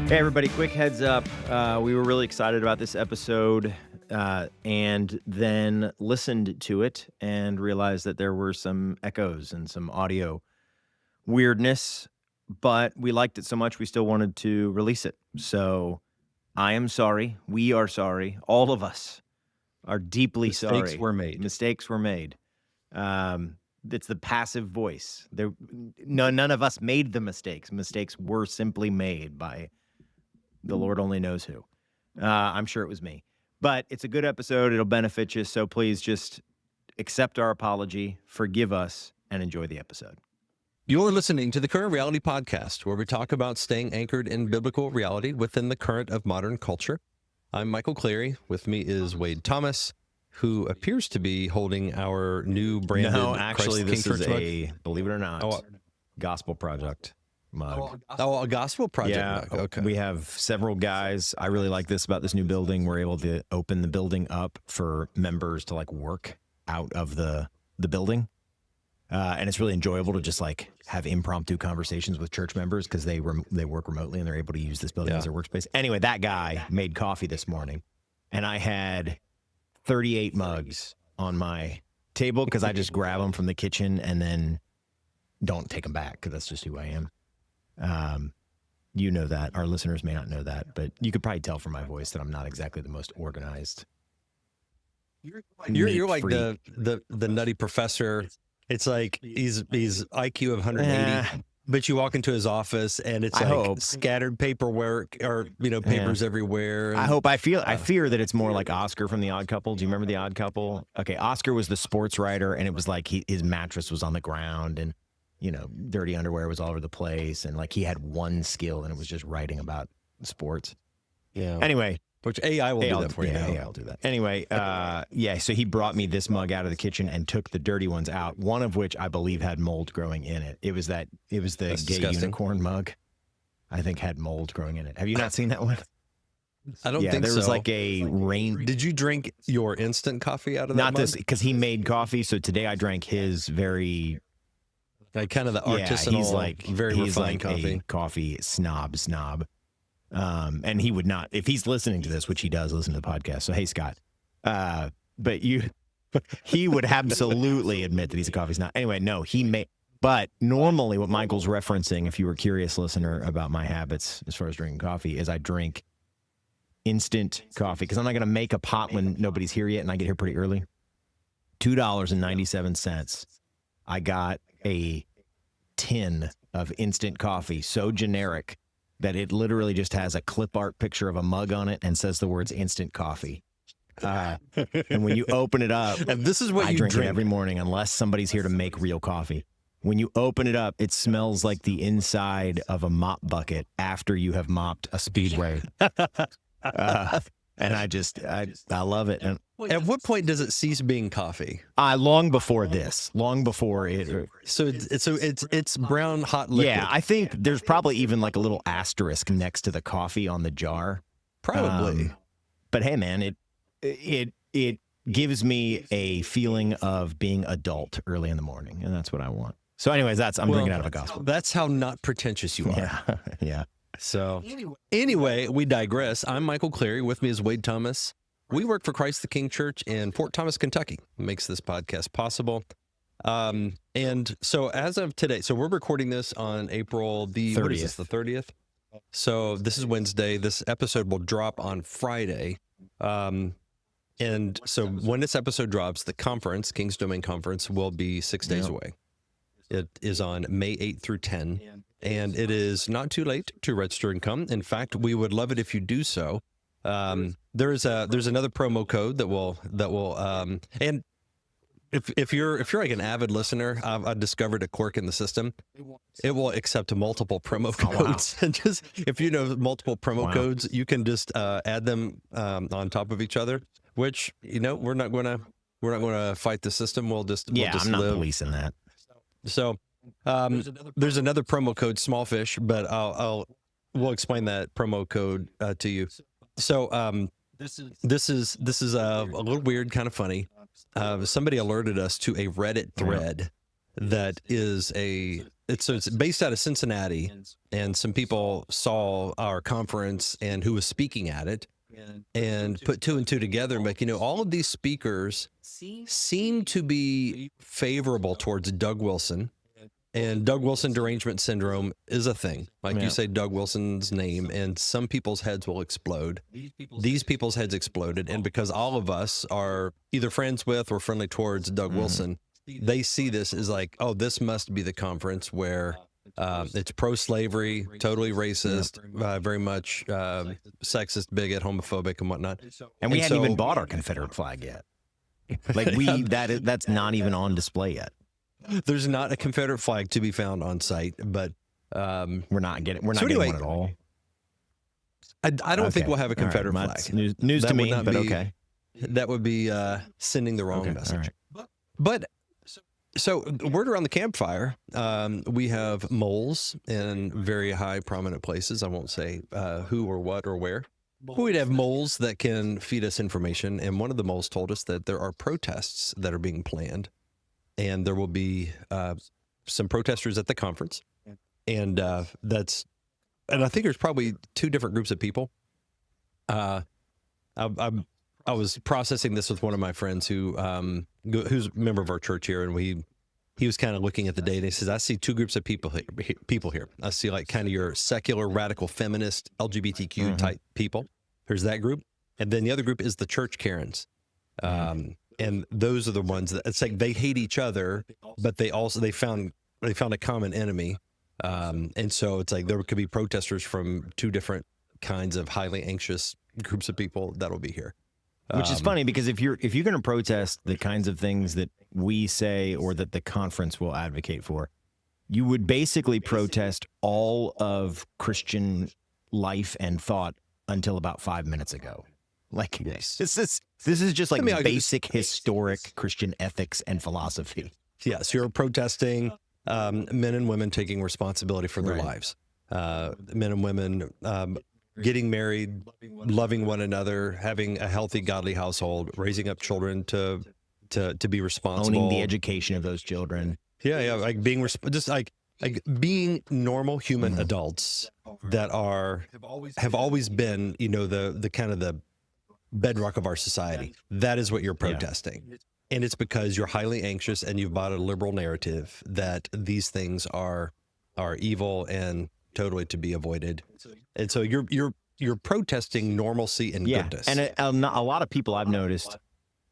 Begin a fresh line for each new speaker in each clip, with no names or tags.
Hey, everybody, quick heads up. We were really excited about this episode and then listened to it and realized that there were some echoes and some audio weirdness, but we liked it so much we still wanted to release it. So I am sorry. We are sorry. All of us are deeply sorry.
Mistakes were made.
Mistakes were made. It's the passive voice. None of us made the mistakes. Mistakes were simply made by the Lord only knows who. I'm sure it was me. But it's a good episode. It'll benefit you. So please just accept our apology, forgive us, and enjoy the episode.
You're listening to the Current Reality Podcast, where we talk about staying anchored in biblical reality within the current of modern culture. I'm Michael Clary. With me is Wade Thomas, who appears to be holding our new branded
No, actually,
Christ
this
King
is
Church
a, believe it or not,
Oh,
Gospel Project mug.
a gospel project
Yeah,
mug. Okay.
we have several guys. I really like this about this new building. We're able to open the building up for members to like work out of the building. And it's really enjoyable to just like have impromptu conversations with church members because they work remotely and they're able to use this building as their workspace. Anyway, that guy made coffee this morning and I had 38 mugs on my table because I just grab them from the kitchen and then don't take them back because that's just who I am. You know that. Our listeners may not know that, but you could probably tell from my voice that I'm not exactly the most organized.
You're like the nutty professor. It's like he's IQ of 180, but you walk into his office and it's scattered paperwork or papers everywhere.
And I fear that it's more like Oscar from The Odd Couple. Do you remember The Odd Couple? Okay, Oscar was the sports writer, and it was like his mattress was on the ground, and dirty underwear was all over the place, and like he had one skill, and it was just writing about sports.
Yeah.
Anyway.
Which AI will do that for you now.
Yeah, I'll do that. Anyway, so he brought me this mug out of the kitchen and took the dirty ones out, one of which I believe had mold growing in it. It was the
That's
gay
disgusting.
unicorn mug, I think had mold growing in it. Have you not seen that one?
I don't think so.
There was like a rain.
Did you drink your instant coffee out of that
Not
mug?
this, because he made coffee, so today I drank his very...
Like kind of the artisanal, very refined coffee.
A coffee snob. And he would not, if he's listening to this, which he does listen to the podcast. So, hey, Scott, but he would absolutely admit that he's a coffee snob. Anyway, no, but normally what Michael's referencing, if you were a curious listener about my habits as far as drinking coffee, is I drink instant coffee because I'm not going to make a pot when nobody's here yet and I get here pretty early. $2.97. I got a tin of instant coffee, so generic that it literally just has a clip art picture of a mug on it and says the words instant coffee. And when you open it up,
and this is what
I
you
drink it every morning unless somebody's here to make real coffee. When you open it up, it smells like the inside of a mop bucket after you have mopped a speedway. And I love it. And
at what point does it cease being coffee?
Long before it.
So it's brown hot liquid.
Yeah, I think there's probably even like a little asterisk next to the coffee on the jar.
Probably.
But hey, man, it gives me a feeling of being adult early in the morning, and that's what I want. So, anyways, I'm drinking out of a gospel.
That's how not pretentious you are.
Yeah.
So, anyway, we digress. I'm Michael Clary. With me is Wade Thomas. We work for Christ the King Church in Fort Thomas, Kentucky. Makes this podcast possible. And so as of today, so we're recording this on April the 30th. What is this, the 30th? So this is Wednesday. This episode will drop on Friday. And so when this episode drops, the conference, King's Domain Conference, will be 6 days away. It is on May 8th through 10. And it is not too late to register and come. In fact, we would love it if you do so. There's another promo code that will and if you're like an avid listener, I've discovered a quirk in the system. It will accept multiple promo codes. And just if you know multiple promo codes, you can just add them on top of each other. Which we're not going to fight the system. We'll just
I'm not
live.
policing that.
So. There's another promo code, Smallfish, but we'll explain that promo code to you. So this is a little weird, kind of funny. Somebody alerted us to a Reddit thread that is it's based out of Cincinnati, and some people saw our conference and who was speaking at it, and put two and two together and like, all of these speakers seem to be favorable towards Doug Wilson. And Doug Wilson derangement syndrome is a thing. Like you say Doug Wilson's name, and some people's heads will explode. These people's heads exploded. And because all of us are either friends with or friendly towards Doug Wilson, they see this as like, oh, this must be the conference where it's pro-slavery, totally racist, very much sexist, bigot, homophobic, and whatnot.
And we hadn't even bought our Confederate flag yet. Like that's not even on display yet.
There's not a Confederate flag to be found on site, but
we're not getting one at all.
I don't think we'll have a Confederate flag.
News to me, but okay.
That would be sending the wrong message. But so word around the campfire, we have moles in very high prominent places. I won't say who or what or where. But we'd have moles that can feed us information. And one of the moles told us that there are protests that are being planned. And there will be some protesters at the conference. And and I think there's probably two different groups of people. I was processing this with one of my friends who's a member of our church here, and he was kind of looking at the data. He says, I see two groups of people here. I see like kind of your secular, radical, feminist, LGBTQ type people. There's that group. And then the other group is the church Karens. And those are the ones that it's like they hate each other, but they found a common enemy. And so it's like there could be protesters from two different kinds of highly anxious groups of people that'll be here.
Which is funny because if you're going to protest the kinds of things that we say or that the conference will advocate for, you would basically protest all of Christian life and thought until about 5 minutes ago. Like this is just like basic historic Christian ethics and philosophy.
Yes, you're protesting men and women taking responsibility for their lives. Men and women getting married, loving one another, having a healthy, godly household, raising up children to be responsible,
owning the education of those children.
Yeah, like being just like being normal human adults that have always been, the kind of the bedrock of our society. That is what you're protesting. Yeah. And it's because you're highly anxious and you've bought a liberal narrative that these things are evil and totally to be avoided. And so you're protesting normalcy and goodness.
And a lot of people I've noticed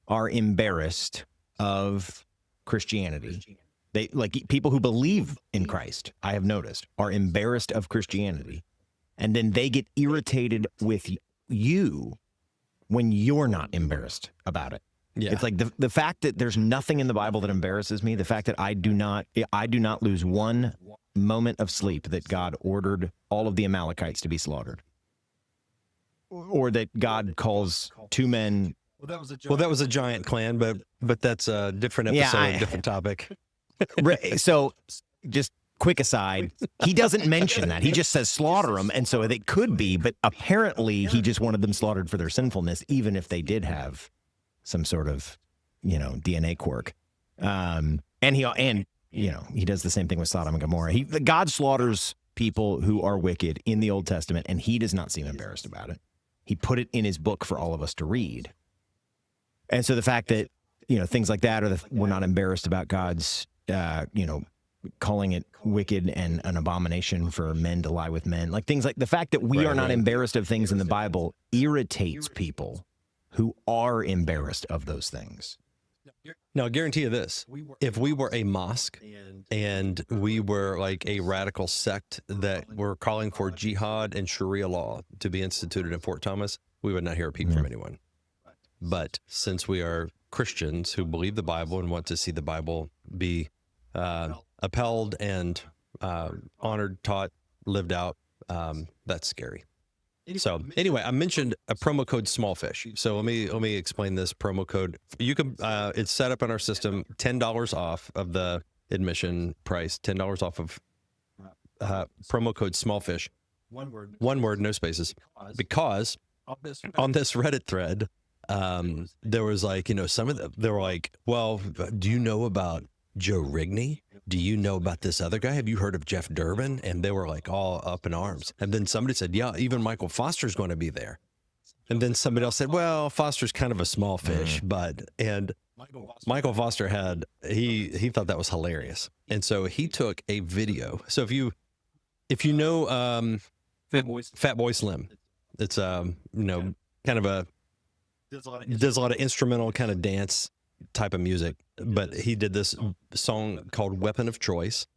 are embarrassed of Christianity. They like people who believe in Christ, I have noticed, are embarrassed of Christianity. And then they get irritated with you when you're not embarrassed about it. Yeah. It's like the fact that there's nothing in the Bible that embarrasses me, the fact that I do not lose one moment of sleep that God ordered all of the Amalekites to be slaughtered, or that God calls two men.
Well, that was a giant clan, but that's a different episode, different topic.
So just quick aside, he doesn't mention that. He just says slaughter them. And so it could be, but apparently he just wanted them slaughtered for their sinfulness, even if they did have some sort of, DNA quirk. And he does the same thing with Sodom and Gomorrah. God slaughters people who are wicked in the Old Testament, and he does not seem embarrassed about it. He put it in his book for all of us to read. And so the fact that, things like that, or we're not embarrassed about God's, calling it wicked and an abomination for men to lie with men, like things like the fact that we are not embarrassed of things in the Bible irritates people who are embarrassed of those things.
Now, I guarantee you this, if we were a mosque and we were like a radical sect that were calling for jihad and Sharia law to be instituted in Fort Thomas, we would not hear a peep from anyone. But since we are Christians who believe the Bible and want to see the Bible be upheld and honored, taught, lived out, that's scary. So anyway, I mentioned a promo code SMALLFISH. So let me explain this promo code. You can it's set up in our system, $10 off of the admission price, $10 off of promo code SMALLFISH. One word, no spaces. Because on this Reddit thread, there was like, some of them, they were like, well, do you know about Joe Rigney? do you know about this other guy? Have you heard of Jeff Durbin? And they were like all up in arms. And then somebody said, yeah, even Michael Foster's going to be there. And then somebody else said, well, Foster's kind of a small fish, and Michael Foster he thought that was hilarious. And so he took a video. So if you know Fatboy Slim, it's kind of does a lot of instrumental kind of dance type of music, but he did this song called Weapon of Choice.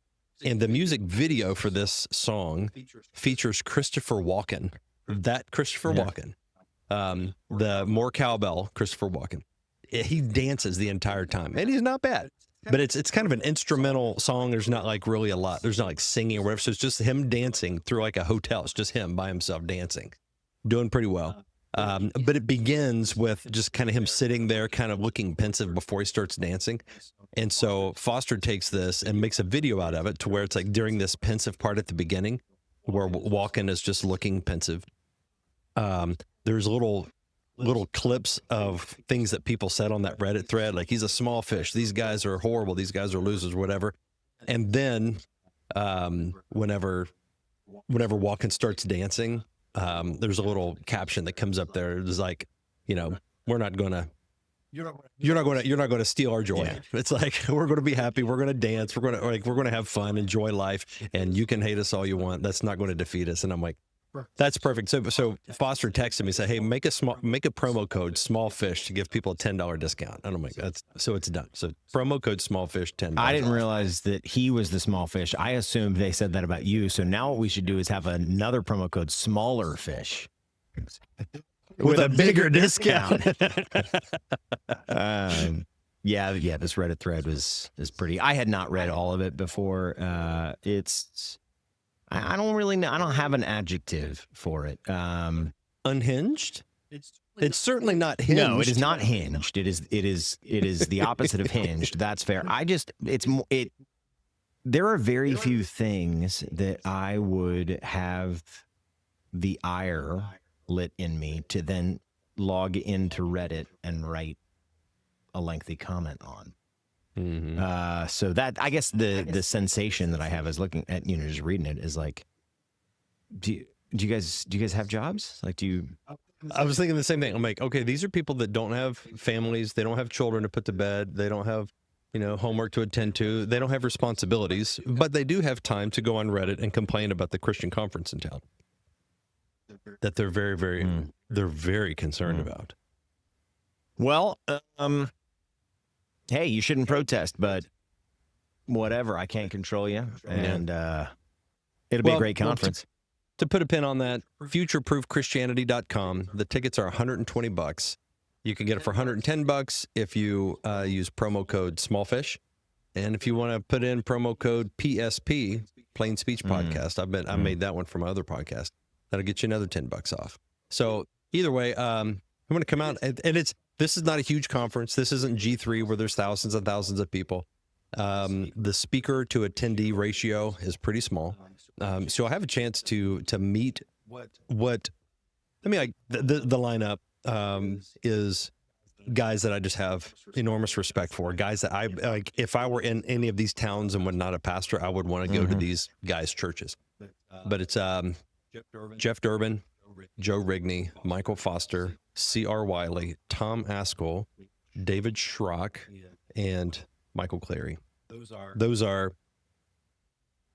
And the music video for this song features Christopher Walken, Walken, the more cowbell Christopher Walken. He dances the entire time, and he's not bad. But it's kind of an instrumental song. There's not like really a lot. There's not like singing or whatever. So it's just him dancing through like a hotel. It's just him by himself dancing, doing pretty well. But it begins with just kind of him sitting there, kind of looking pensive before he starts dancing. And so Foster takes this and makes a video out of it to where it's like during this pensive part at the beginning where Walken is just looking pensive. There's little clips of things that people said on that Reddit thread, like he's a small fish, these guys are horrible, these guys are losers, whatever. And then whenever Walken starts dancing, there's a little caption that comes up there. It's like, we're not gonna you're not going to steal our joy. Yeah. It's like, we're going to be happy, we're going to dance, we're going to have fun, enjoy life, and you can hate us all you want. That's not going to defeat us. And I'm like, that's perfect. So Foster texted me, said, hey, make a promo code small fish to give people a $10 discount. And I'm like, so it's done. So promo code small fish, $10.
I didn't realize that he was the small fish. I assumed they said that about you. So now what we should do is have another promo code smaller fish with a bigger discount. Yeah, this Reddit thread is pretty. I had not read all of it before. I don't really know. I don't have an adjective for it.
Unhinged? It's certainly not hinged.
No, it is not hinged. It is the opposite of hinged. That's fair. There are very few things that I would have the ire lit in me to then log into Reddit and write a lengthy comment on. Mm-hmm. So that, I guess the sensation that I have is looking at, just reading it is like, do you guys have jobs? Like,
I was thinking the same thing. I'm like, okay, these are people that don't have families. They don't have children to put to bed. They don't have, homework to attend to. They don't have responsibilities, but they do have time to go on Reddit and complain about the Christian conference in town that they're very, very, they're very concerned about.
Well, hey, you shouldn't protest, but whatever. I can't control you, and it'll be a great conference.
To put a pin on that, futureproofchristianity.com. The tickets are $120. You can get it for $110 if you use promo code smallfish, and if you want to put in promo code PSP, Plain Speech Podcast. I made that one for my other podcast. That'll get you another $10 off. So either way, I'm going to come out, and this is not a huge conference. This isn't G3 where there's thousands and thousands of people. The speaker to attendee ratio is pretty small. So I have a chance to meet the lineup is guys that I just have enormous respect for. Guys that I like. If I were in any of these towns and was not a pastor, I would want to go to these guys' churches. But it's Jeff Durbin, Joe Rigney, Michael Foster, C.R. Wiley, Tom Askell, David Schrock, and Michael Clary. Those are.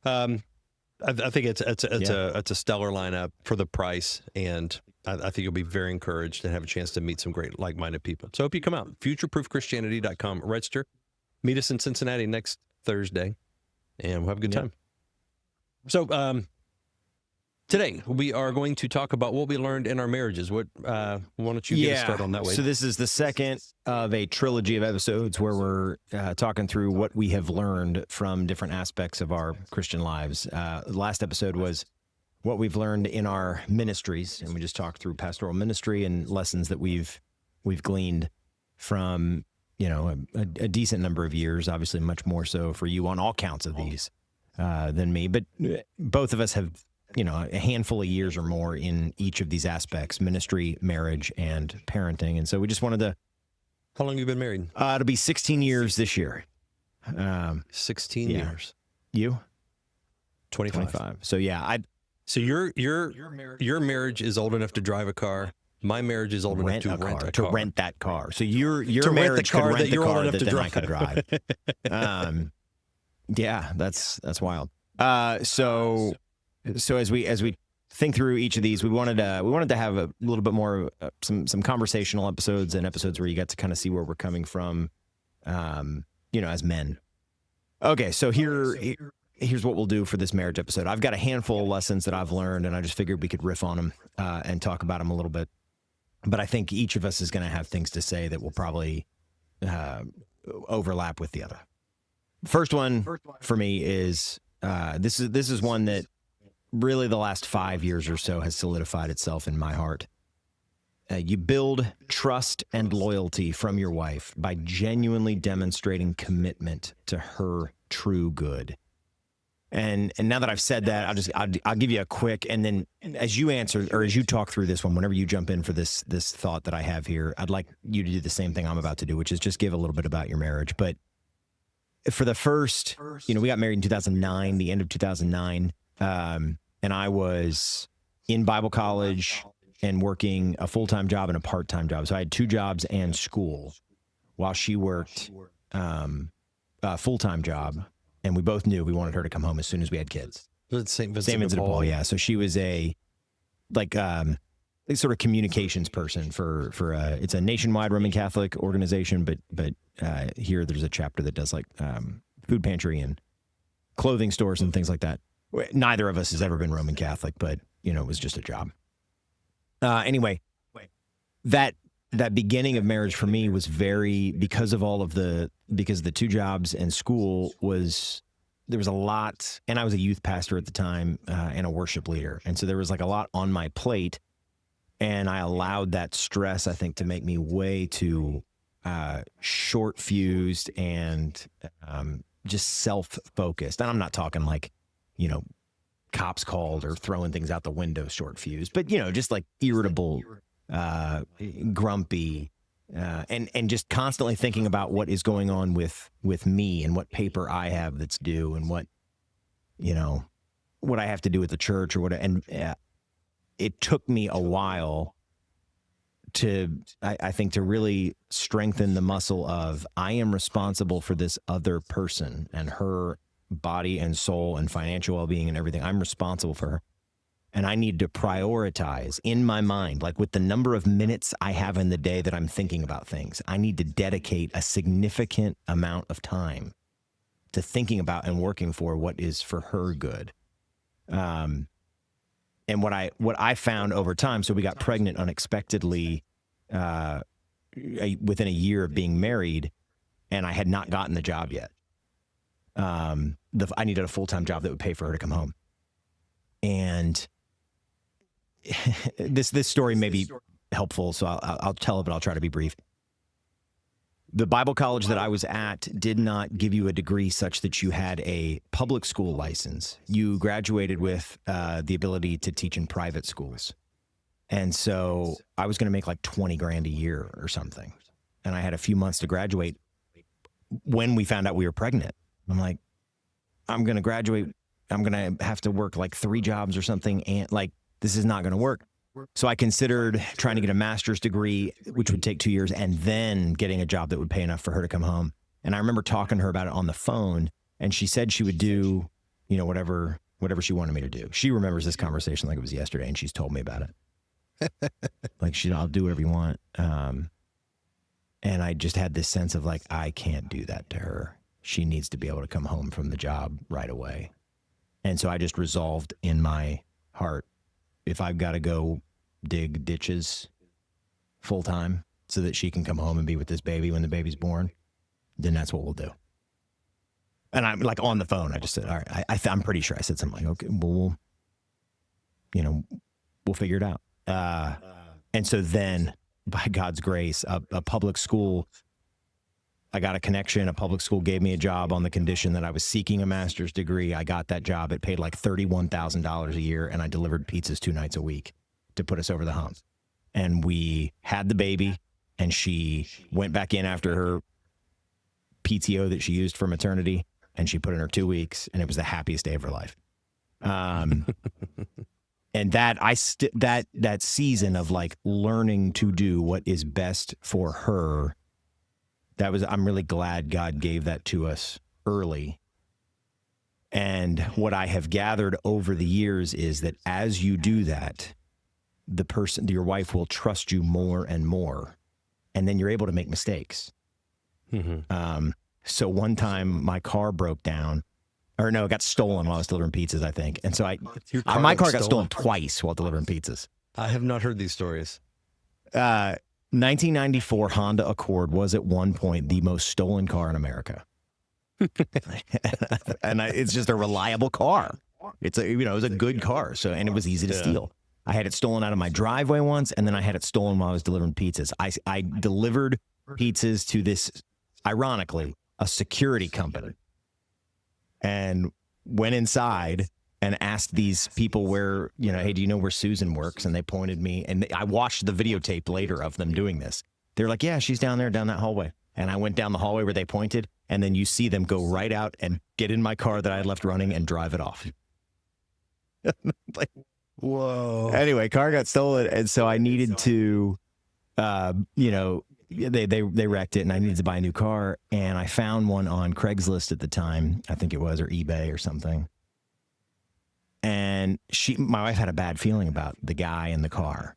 I think it's a stellar lineup for the price, and I think you'll be very encouraged and have a chance to meet some great like-minded people. So I hope you come out. Futureproofchristianity.com. Register. Meet us in Cincinnati next Thursday, and we'll have a good time. So today we are going to talk about what we learned in our marriages. Why don't you get us started on that way?
So this is the second of a trilogy of episodes where we're talking through what we have learned from different aspects of our Christian lives. The last episode was what we've learned in our ministries, and we just talked through pastoral ministry and lessons that we've gleaned from a decent number of years. Obviously, much more so for you on all counts of these than me, but both of us have a handful of years or more in each of these aspects: ministry, marriage, and parenting. And so we just wanted to.
How long have you been married?
It'll be 16 years this year.
16
Yeah.
years.
You?
25.
25. So yeah,
So your marriage is old enough to drive a car. My marriage is old enough to rent a car.
to rent that car. So your
To rent the
marriage
car
could rent
that
the
you're old
car
enough
that
to
then I could drive. Yeah, that's wild. So as we think through each of these, we wanted to have a little bit more some conversational episodes and episodes where you got to kind of see where we're coming from, as men. Okay, so here's what we'll do for this marriage episode. I've got a handful of lessons that I've learned, and I just figured we could riff on them and talk about them a little bit. But I think each of us is going to have things to say that will probably overlap with the other. First one for me is this is one that really the last 5 years or so has solidified itself in my heart. You build trust and loyalty from your wife by genuinely demonstrating commitment to her true good. And now that I've said that, I'll give you a quick, and then as you answer or as you talk through this one, whenever you jump in for this thought that I have here, I'd like you to do the same thing I'm about to do, which is just give a little bit about your marriage. But for the first, we got married in 2009, the end of 2009, and I was in Bible college and working a full-time job and a part-time job. So I had 2 jobs and school while she worked a full-time job. And we both knew we wanted her to come home as soon as we had kids.
St. Vincent
de Paul, yeah. So she was a sort of communications person for it's a nationwide Roman Catholic organization, but here there's a chapter that does food pantry and clothing stores and things like that. Neither of us has ever been Roman Catholic, but it was just a job. Anyway, that beginning of marriage for me was because of the 2 jobs and school there was a lot, and I was a youth pastor at the time and a worship leader. And so there was a lot on my plate, and I allowed that stress, I think, to make me way too short fused and just self-focused. And I'm not talking cops called or throwing things out the window short fused, but just irritable, grumpy, and just constantly thinking about what is going on with me and what paper I have that's due and what I have to do at the church or what. And it took me a while I think to really strengthen the muscle of I am responsible for this other person and her body and soul and financial well-being and everything. I'm responsible for her. And I need to prioritize in my mind, with the number of minutes I have in the day that I'm thinking about things, I need to dedicate a significant amount of time to thinking about and working for what is for her good. And what I found over time, so we got pregnant unexpectedly within a year of being married, and I had not gotten the job yet. I needed a full-time job that would pay for her to come home. And this story may be helpful, so I'll tell it, but I'll try to be brief. The Bible college that I was at did not give you a degree such that you had a public school license. You graduated with the ability to teach in private schools. And so I was going to make $20,000 a year or something. And I had a few months to graduate when we found out we were pregnant. I'm like, I'm going to graduate. I'm going to have to work 3 jobs or something. And this is not going to work. So I considered trying to get a master's degree, which would take 2 years, and then getting a job that would pay enough for her to come home. And I remember talking to her about it on the phone, and she said she would do, whatever she wanted me to do. She remembers this conversation like it was yesterday, and she's told me about it. I'll do whatever you want. And I just had this sense of I can't do that to her. She needs to be able to come home from the job right away. And so I just resolved in my heart, if I've got to go dig ditches full time so that she can come home and be with this baby when the baby's born, then that's what we'll do. And I'm on the phone, I just said, all right, I'm pretty sure I said something okay, well, we'll figure it out. And so then by God's grace, a public school, I got a connection. A public school gave me a job on the condition that I was seeking a master's degree. I got that job. It paid $31,000 a year, and I delivered pizzas 2 nights a week to put us over the hump. And we had the baby, and she went back in after her PTO that she used for maternity, and she put in her 2 weeks, and it was the happiest day of her life. And that season of like learning to do what is best for her, I'm really glad God gave that to us early. And what I have gathered over the years is that as you do that, your wife will trust you more and more, and then you're able to make mistakes. So one time my car broke down, or no, it got stolen while I was delivering pizzas, I think. And so my car got stolen twice while delivering pizzas.
I have not heard these stories.
1994 Honda Accord was at one point the most stolen car in America. And it's just a reliable car. It was a good car. And it was easy to steal. I had it stolen out of my driveway once, and then I had it stolen while I was delivering pizzas. I delivered pizzas to this, ironically, a security company, and went inside and asked these people where, hey, do you know where Susan works? And they pointed me, and I watched the videotape later of them doing this. They're like, yeah, she's down there, down that hallway. And I went down the hallway where they pointed, and then you see them go right out and get in my car that I had left running and drive it off. Like,
whoa.
Anyway, car got stolen, and so I needed to, they wrecked it, and I needed to buy a new car, and I found one on Craigslist at the time, I think it was, or eBay or something. And my wife had a bad feeling about the guy in the car,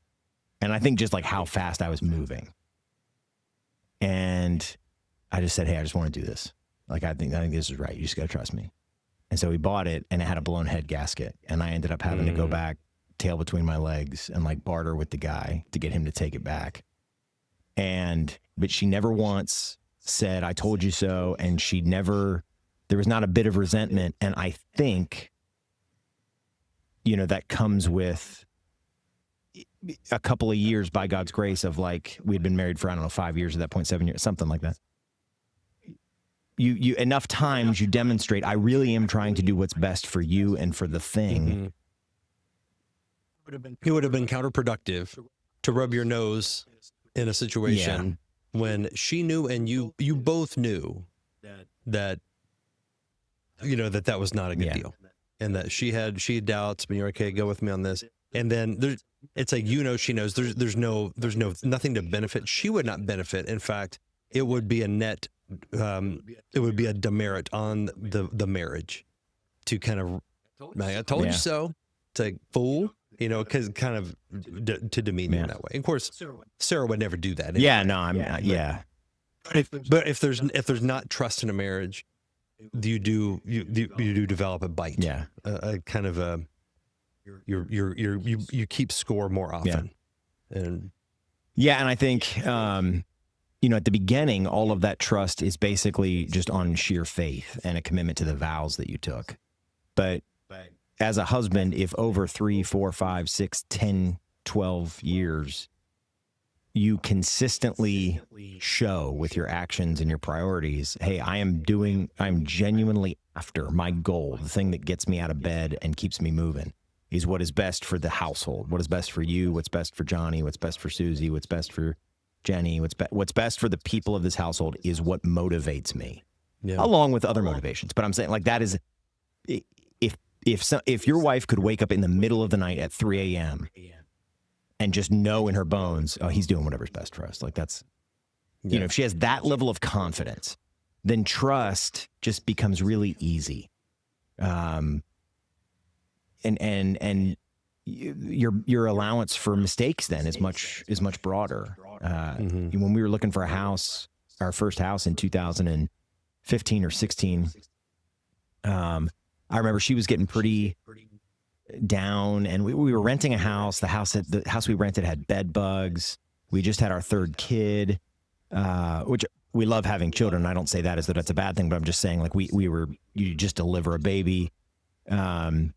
and I think just like how fast I was moving. And I just said, hey, I just want to do this. Like, I think this is right. You just got to trust me. And so we bought it, and it had a blown head gasket, and I ended up having to go back, tail between my legs, and like barter with the guy to get him to take it back. But she never once said, I told you so. And there was not a bit of resentment. And I think, that comes with a couple of years by God's grace of like, we had been married for, 5 years at that point, 7 years, something like that. You enough times you demonstrate, I really am trying to do what's best for you and for the thing.
It would have been counterproductive to rub your nose in a situation when she knew and you both knew that that was not a good deal, and that she had doubts, but you're okay, go with me on this. And then it's like, she knows there's nothing to benefit. She would not benefit. In fact, it would be a net, it would be a demerit on the marriage to kind of, I told you so, to like, fool. Because kind of to demean you in that way. And of course, Sarah would never do that. Anyway.
Yeah, no, I'm not. Yeah.
But if there's not trust in a marriage, you do develop a bite.
Yeah.
A kind of a you keep score more often. And
I think at the beginning, all of that trust is basically just on sheer faith and a commitment to the vows that you took. But as a husband, if over 3, 4, 5, 6, 10, 12 years, you consistently show with your actions and your priorities, hey, I'm genuinely after my goal, the thing that gets me out of bed and keeps me moving, is what is best for the household, what is best for you, what's best for Johnny, what's best for Susie, what's best for Jenny, what's best for the people of this household is what motivates me, along with other motivations. But I'm saying, like, that is... If your wife could wake up in the middle of the night at 3 a.m. and just know in her bones, oh, he's doing whatever's best for us. Like, that's, if she has that level of confidence, then trust just becomes really easy. And your allowance for mistakes then is much broader. When we were looking for a house, our first house in 2015 or 16, I remember she was getting pretty down, and we were renting a house. The house we rented had bed bugs. We just had our third kid, which we love having children. I don't say that as though that's a bad thing, but I'm just saying, like, you just deliver a baby. I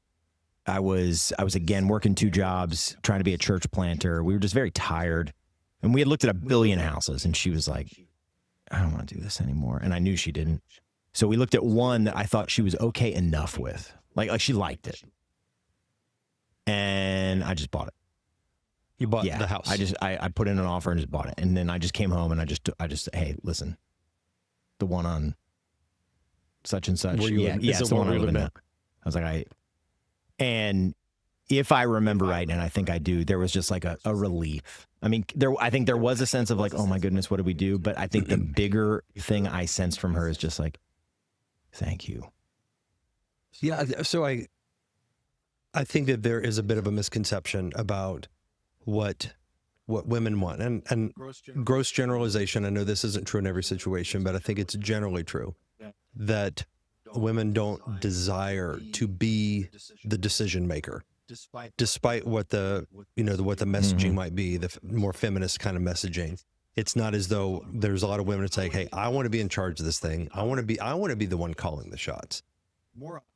was again working 2 jobs, trying to be a church planter. We were just very tired, and we had looked at 1 billion houses, and she was like, I don't want to do this anymore. And I knew she didn't. So we looked at one that I thought she was okay enough with. Like she liked it. And I just bought it.
You bought the house.
I put in an offer and just bought it. And then I just came home and I just hey, listen, the one on such and such.
Where you
Yeah,
live-
yeah,
is
it's
it
the
where
one I
we
live in
live
now. I was like, and if I remember right, and I think I do, there was just like a relief. I mean, I think there was a sense of like, oh my goodness, what do we do? But I think the bigger thing I sensed from her is just like, thank you.
Yeah. So I think that there is a bit of a misconception about what women want, and gross generalization. I know this isn't true in every situation, but I think it's generally true that women don't desire to be the decision maker, despite what the messaging might be, the more feminist kind of messaging. It's not as though there's a lot of women that say, "Hey, I want to be in charge of this thing. I want to be the one calling the shots."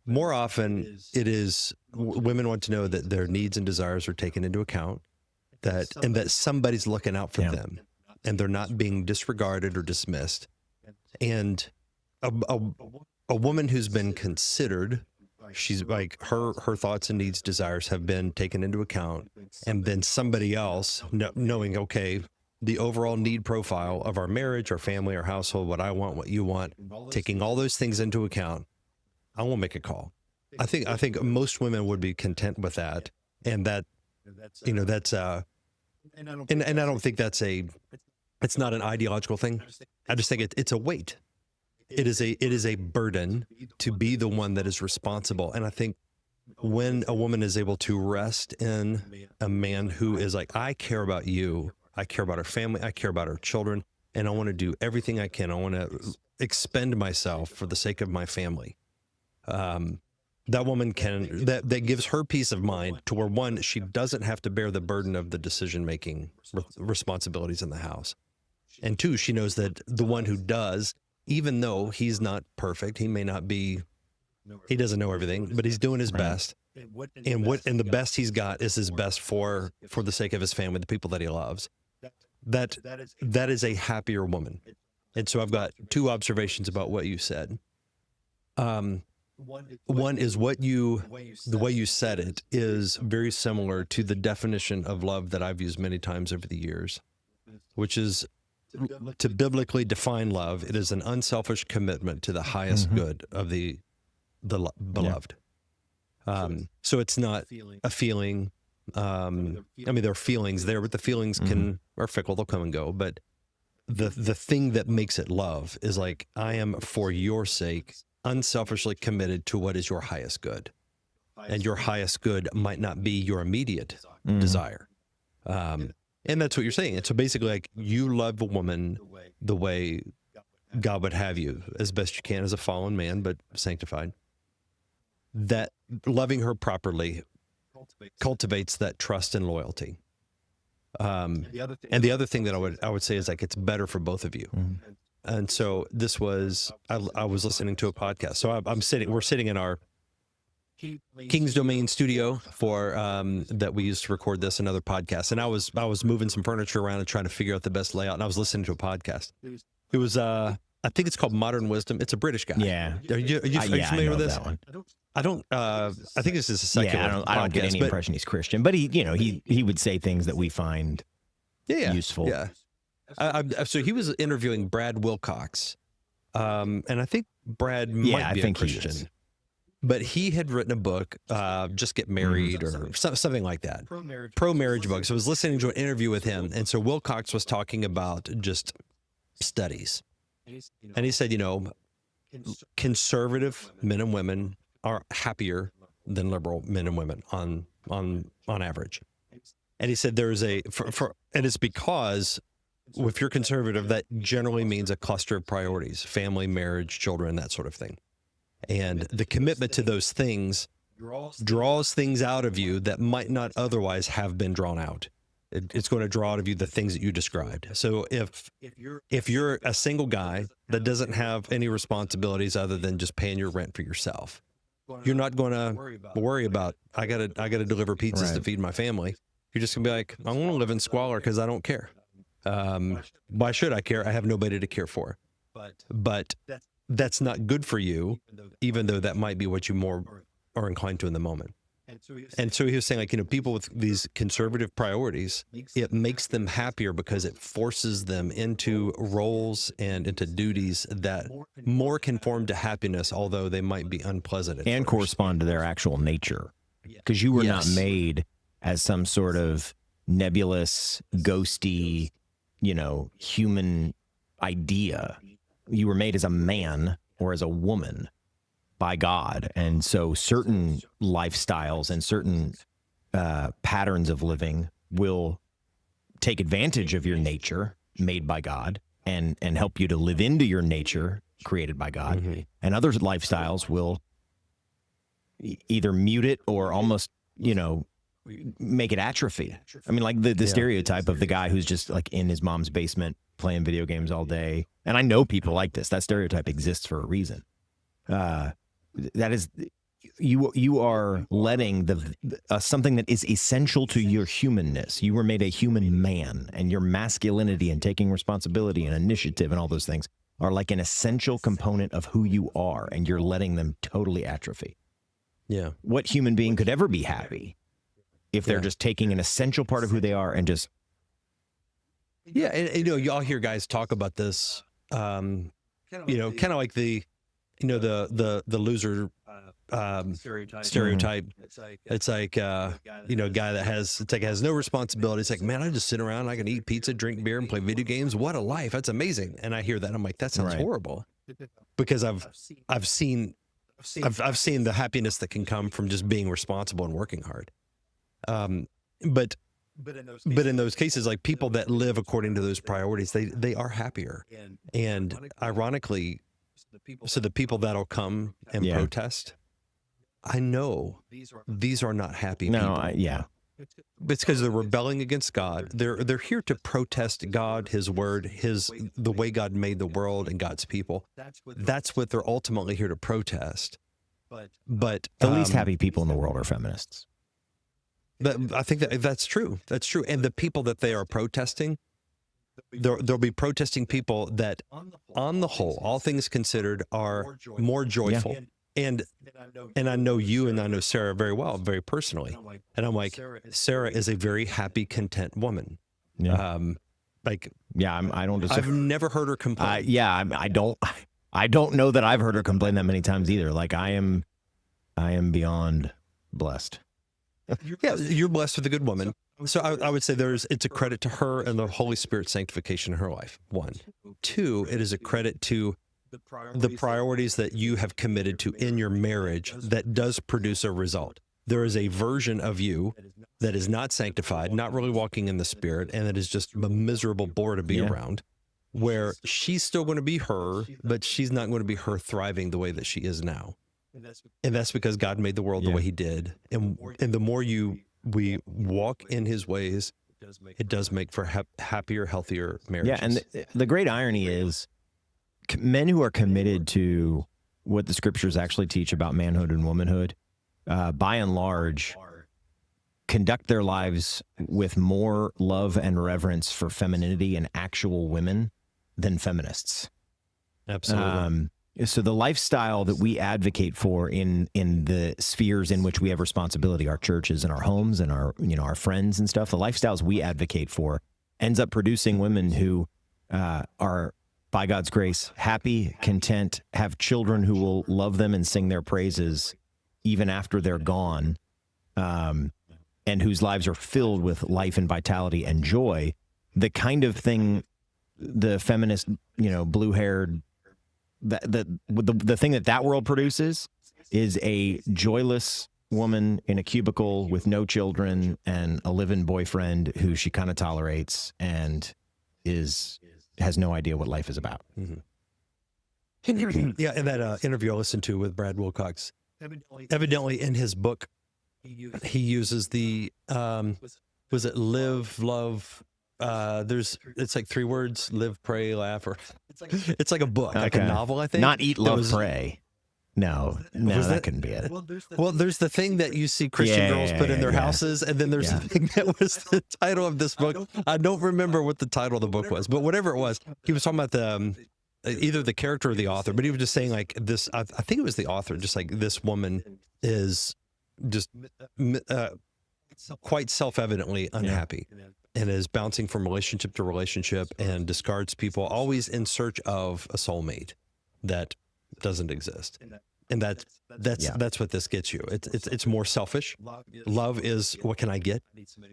More often, it is women want to know that their needs and desires are taken into account, and that somebody's looking out for them, and they're not being disregarded or dismissed. And a woman who's been considered, she's like her thoughts and needs, desires have been taken into account, and then somebody else knowing, okay, the overall need profile of our marriage, our family, our household, what I want, what you want, taking all those things into account, I won't make a call. I think most women would be content with that, and that's and I don't think it's not an ideological thing. I just think it's a weight. It is a burden to be the one that is responsible. And I think when a woman is able to rest in a man who is like, I care about you, I care about our family, I care about our children, and I want to do everything I can. I want to expend myself for the sake of my family. That woman that gives her peace of mind to where, one, she doesn't have to bear the burden of the decision-making responsibilities in the house. And two, she knows that the one who does, even though he's not perfect, he doesn't know everything, but he's doing his best. And the best he's got is his best for the sake of his family, the people that he loves. That is a happier woman. And so I've got two observations about what you said. One is the way you said it is very similar to the definition of love that I've used many times over the years, which is to biblically define love. It is an unselfish commitment to the highest good of the beloved. So it's not a feeling. I mean, there are feelings there, but the feelings are fickle. They'll come and go. But the thing that makes it love is like, I am, for your sake, unselfishly committed to what is your highest good. And your highest good might not be your immediate desire. And that's what you're saying. And so basically, like, you love a woman the way God would have you, as best you can as a fallen man, but sanctified. That loving her properly cultivates that trust and loyalty. And the other thing that I would say is, like, it's better for both of you. And so this was, I was listening to a podcast. So we're sitting in our King's Domain studio that we used to record this and other podcasts. And I was moving some furniture around and trying to figure out the best layout. And I was listening to a podcast. It was, I think it's called Modern Wisdom. It's a British guy.
Yeah.
Are you familiar with this?
That one.
I think this is a secular
I don't get any impression he's Christian, but he would say things that we find useful.
Yeah. So he was interviewing Brad Wilcox, and I think Brad might be a Christian, but he had written a book, Just Get Married, or something like that, pro-marriage book. So I was listening to an interview with him, and so Wilcox was talking about just studies, and he said, conservative men and women are happier than liberal men and women on average. And he said there's and it's because if you're conservative, that generally means a cluster of priorities: family, marriage, children, that sort of thing. And the commitment to those things draws things out of you that might not otherwise have been drawn out. It's going to draw out of you the things that you described. So if you're a single guy that doesn't have any responsibilities other than just paying your rent for yourself, you're not going to worry about, I gotta deliver pizzas to feed my family. You're just gonna be like, I want to live in squalor because I don't care. Why should I care? I have nobody to care for. But that's not good for you, even though that might be what you more are inclined to in the moment. And so he was saying, like, people with these conservative priorities, it makes them happier because it forces them into roles and into duties that more conform to happiness, although they might be unpleasant at
And
first.
correspond to their actual nature. Because you were not
Yes.
made as some sort of nebulous, ghosty, human idea. You were made as a man or as a woman by God. And so certain lifestyles and certain patterns of living will take advantage of your nature made by God and help you to live into your nature created by God.
Mm-hmm.
And other lifestyles will either mute it or almost, make it atrophy. I mean, like the stereotype of the guy who's just like in his mom's basement playing video games all day. And I know people like this. That stereotype exists for a reason. That is, you are letting something that is essential to your humanness. You were made a human man, and your masculinity and taking responsibility and initiative and all those things are like an essential component of who you are, and you're letting them totally atrophy.
Yeah.
What human being could ever be happy if they're just taking an essential part of who they are and just...
Yeah, and y'all hear guys talk about this, kind of like the loser stereotype. It's like a guy that has no responsibility. It's like, man, I just sit around, I can eat pizza, drink beer, and play video games. What a life! That's amazing. And I hear that, I'm like, that sounds horrible, because I've seen the happiness that can come from just being responsible and working hard. But in those cases, like people that live according to those priorities, they are happier. And ironically, so the people that'll come and protest, I know these are not happy people. It's because they're rebelling against God. They're here to protest God, His word, the way God made the world and God's people. That's what they're ultimately here to protest. But
the least happy people in the world are feminists.
I think that's true. That's true. And the people that they are protesting, there'll be protesting people that, on the whole, all things considered, are more joyful.
Yeah.
And I know you and I know Sarah very well, very personally. And I'm like, Sarah is a very happy, content woman.
Yeah. I don't.
I've never heard her complain.
I don't know that I've heard her complain that many times either. Like I am beyond blessed.
Yeah, you're blessed with a good woman. So I would say it's a credit to her and the Holy Spirit's sanctification in her life. 1. 2, it is a credit to the priorities that you have committed to in your marriage that does produce a result. There is a version of you that is not sanctified, not really walking in the Spirit, and that is just a miserable bore to be around, where she's still going to be her, but she's not going to be her thriving the way that she is now. And that's because God made the world the way He did. And the more we walk in His ways, it does make for happier, healthier marriages.
Yeah, and the great irony is men who are committed to what the scriptures actually teach about manhood and womanhood, by and large, conduct their lives with more love and reverence for femininity and actual women than feminists.
Absolutely.
So the lifestyle that we advocate for in the spheres in which we have responsibility, our churches and our homes and our friends and stuff, the lifestyles we advocate for ends up producing women who are, by God's grace, happy, content, have children who will love them and sing their praises even after they're gone, and whose lives are filled with life and vitality and joy. The kind of thing the feminist, blue-haired, the thing that world produces is a joyless woman in a cubicle with no children and a live-in boyfriend who she kind of tolerates and has no idea what life is about.
Mm-hmm. Yeah, in that interview I listened to with Brad Wilcox, evidently in his book, he uses the was it live, love? It's like 3 words: live, pray, laugh, or it's like a book, like a novel, I think.
Not eat, love, pray. No, that couldn't be it.
Well, there's the thing that you see Christian girls put in their houses, and then there's the thing that was the title of this book. I don't remember what the title of the book was, but whatever it was, he was talking about either the character or the author, but he was just saying like this. I think it was the author, just like this woman is just quite self-evidently unhappy and is bouncing from relationship to relationship and discards people, always in search of a soulmate that doesn't exist. And that's what this gets you. It's more selfish. Love is, what can I get?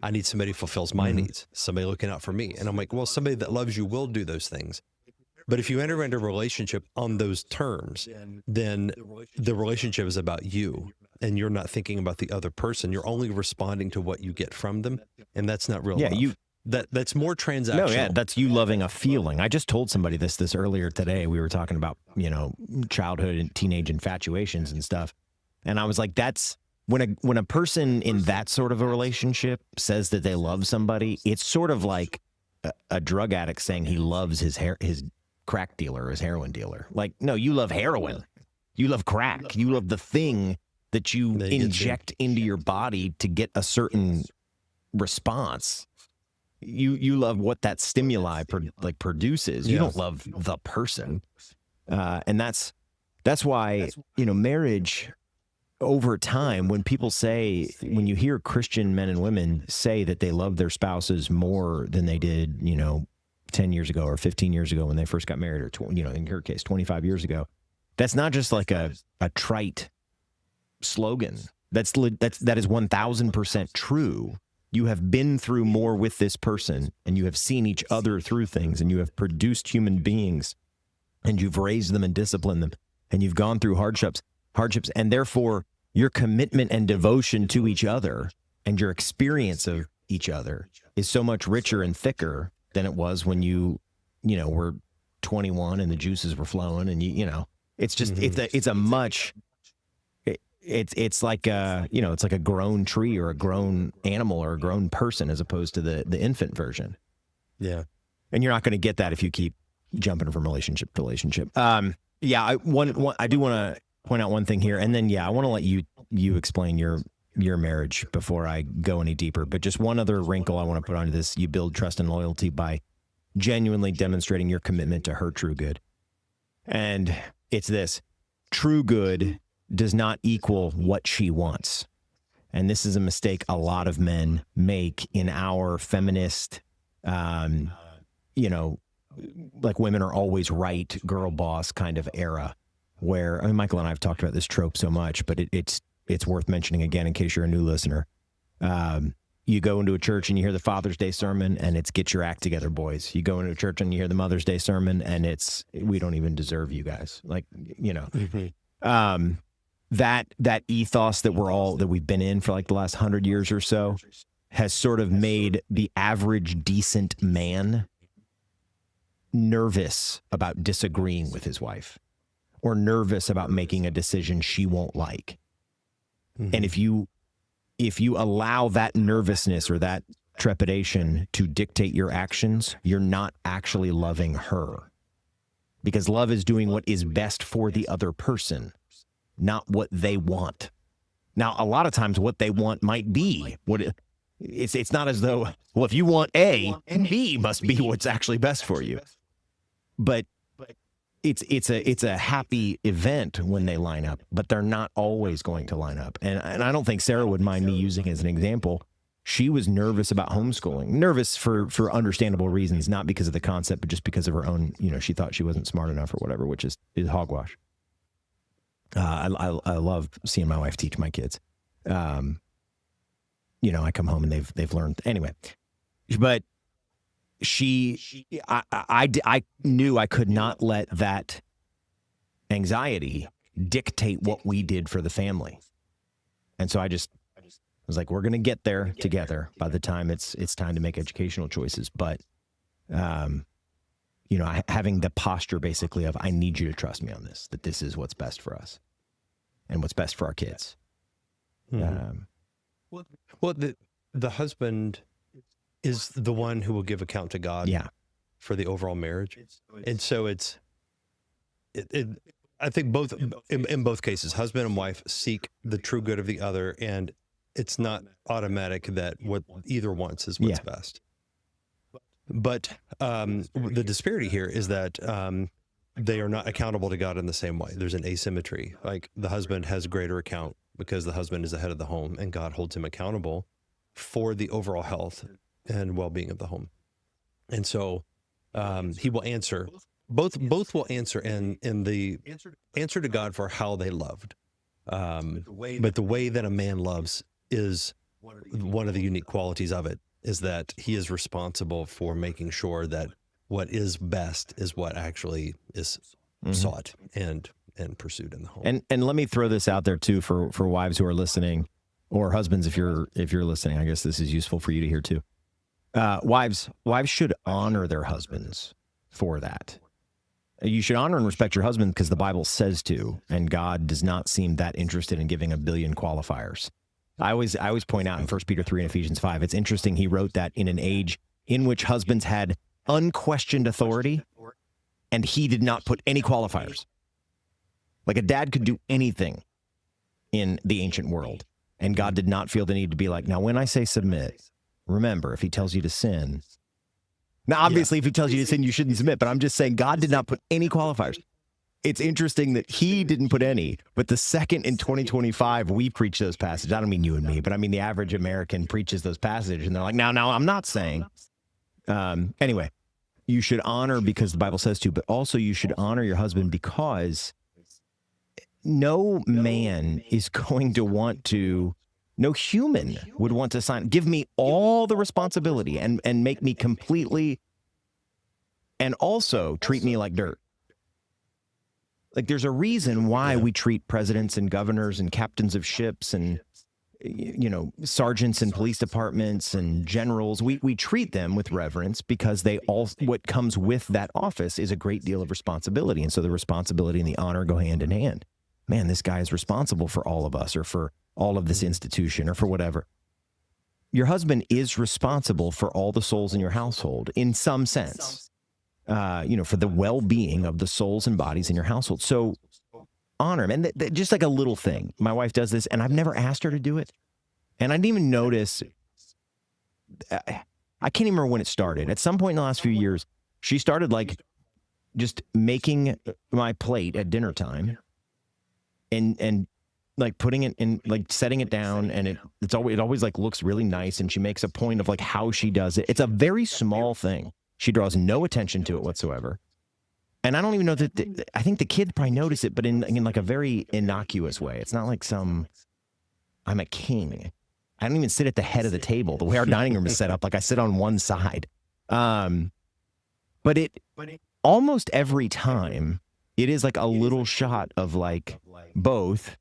I need somebody who fulfills my needs, somebody looking out for me. And I'm like, well, somebody that loves you will do those things. But if you enter into a relationship on those terms, then the relationship is about you, and you're not thinking about the other person. You're only responding to what you get from them, and that's not real love. That's more transactional.
No, yeah, that's you loving a feeling. I just told somebody this earlier today. We were talking about, childhood and teenage infatuations and stuff. And I was like, that's when a person in that sort of a relationship says that they love somebody, it's sort of like a drug addict saying he loves his crack dealer or his heroin dealer. Like, no, you love heroin. You love crack. You love the thing that you inject into your body to get a certain response. You love what that stimuli produces. You don't love the person. And that's why, marriage over time, when you hear Christian men and women say that they love their spouses more than they did, 10 years ago or 15 years ago when they first got married, or, in her case, 25 years ago, that's not just like a trite slogan. That is 1000% true. You have been through more with this person, and you have seen each other through things, and you have produced human beings, and you've raised them and disciplined them, and you've gone through hardships, and therefore your commitment and devotion to each other and your experience of each other is so much richer and thicker than it was when you were 21 and the juices were flowing, and it's just it's like a grown tree or a grown animal or a grown person as opposed to the infant version.
Yeah.
And you're not going to get that if you keep jumping from relationship to relationship. I do want to point out one thing here, and then I want to let you explain your marriage before I go any deeper. But just one other wrinkle I want to put onto this: you build trust and loyalty by genuinely demonstrating your commitment to her true good. And it's this: true good does not equal what she wants. And this is a mistake a lot of men make in our feminist, like women are always right, girl boss kind of era, where, Michael and I have talked about this trope so much, but it's worth mentioning again in case you're a new listener. You go into a church and you hear the Father's Day sermon, and it's "get your act together, boys." You go into a church and you hear the Mother's Day sermon, and it's "we don't even deserve you guys." Like, that ethos that we've been in for like the last 100 years or so has sort of made the average decent man nervous about disagreeing with his wife, or nervous about making a decision she won't like. And if you allow that nervousness or that trepidation to dictate your actions, you're not actually loving her, because love is doing what is best for the other person, not what they want. Now, a lot of times what they want might be it's not as though, well, if you want A, B must be what's actually best for you. But it's a happy event when they line up, but they're not always going to line up. And I don't think Sarah would mind me using as an example. She was nervous about homeschooling, nervous for understandable reasons, not because of the concept, but just because of her own, she thought she wasn't smart enough or whatever, which is hogwash. I love seeing my wife teach my kids. I come home and they've learned anyway, but I knew I could not let that anxiety dictate what we did for the family. And so I was like, we're going to get there together by the time it's time to make educational choices. But, having the posture basically of, I need you to trust me on this, that this is what's best for us and what's best for our kids.
Well, the husband is the one who will give account to God for the overall marriage. And so I think both in both cases, husband and wife seek the true good of the other, and it's not automatic that what either wants is what's best. But the disparity here is that they are not accountable to God in the same way. There's an asymmetry. Like, the husband has greater account because the husband is the head of the home and God holds him accountable for the overall health and well-being of the home. And so he will answer, both will answer in the answer to God for how they loved. But the way that a man loves is one of the unique qualities of it, is that he is responsible for making sure that what is best is what actually is sought and pursued in the home.
And let me throw this out there too for wives who are listening, or husbands if you're listening. I guess this is useful for you to hear too. Wives should honor their husbands for that. You should honor and respect your husband because the Bible says to, and God does not seem that interested in giving a billion qualifiers. I always point out in 1 Peter 3 and Ephesians 5, it's interesting he wrote that in an age in which husbands had unquestioned authority, and he did not put any qualifiers. Like a dad could do anything in the ancient world, and God did not feel the need to be like, now when I say submit, remember, if he tells you to sin. Now, obviously, if he tells you to sin, you shouldn't submit, but I'm just saying God did not put any qualifiers. It's interesting that he didn't put any, but the second in 2025, we preach those passages. I don't mean you and me, but I mean the average American preaches those passages, and they're like, now, I'm not saying. Anyway, you should honor because the Bible says to, but also you should honor your husband because no man is going to want to, no human would want to give me all the responsibility and make me completely, and also treat me like dirt. Like there's a reason why we treat presidents and governors and captains of ships and, sergeants in police departments and generals. We treat them with reverence because what comes with that office is a great deal of responsibility. And so the responsibility and the honor go hand in hand. Man, this guy is responsible for all of us or for all of this institution or for whatever. Your husband is responsible for all the souls in your household in some sense, for the well-being of the souls and bodies in your household. So honor him. And just like a little thing, my wife does this and I've never asked her to do it. And I didn't even notice, I can't even remember when it started. At some point in the last few years, she started like just making my plate at dinner time and like putting it in, like setting it down, and it always like looks really nice, and she makes a point of like how she does it. It's a very small thing. She draws no attention to it whatsoever. And I don't even know that, I think the kids probably notice it, but in like a very innocuous way. It's not like I'm a king. I don't even sit at the head of the table. The way our dining room is set up, like I sit on one side. But almost every time, it is like a little shot of like both.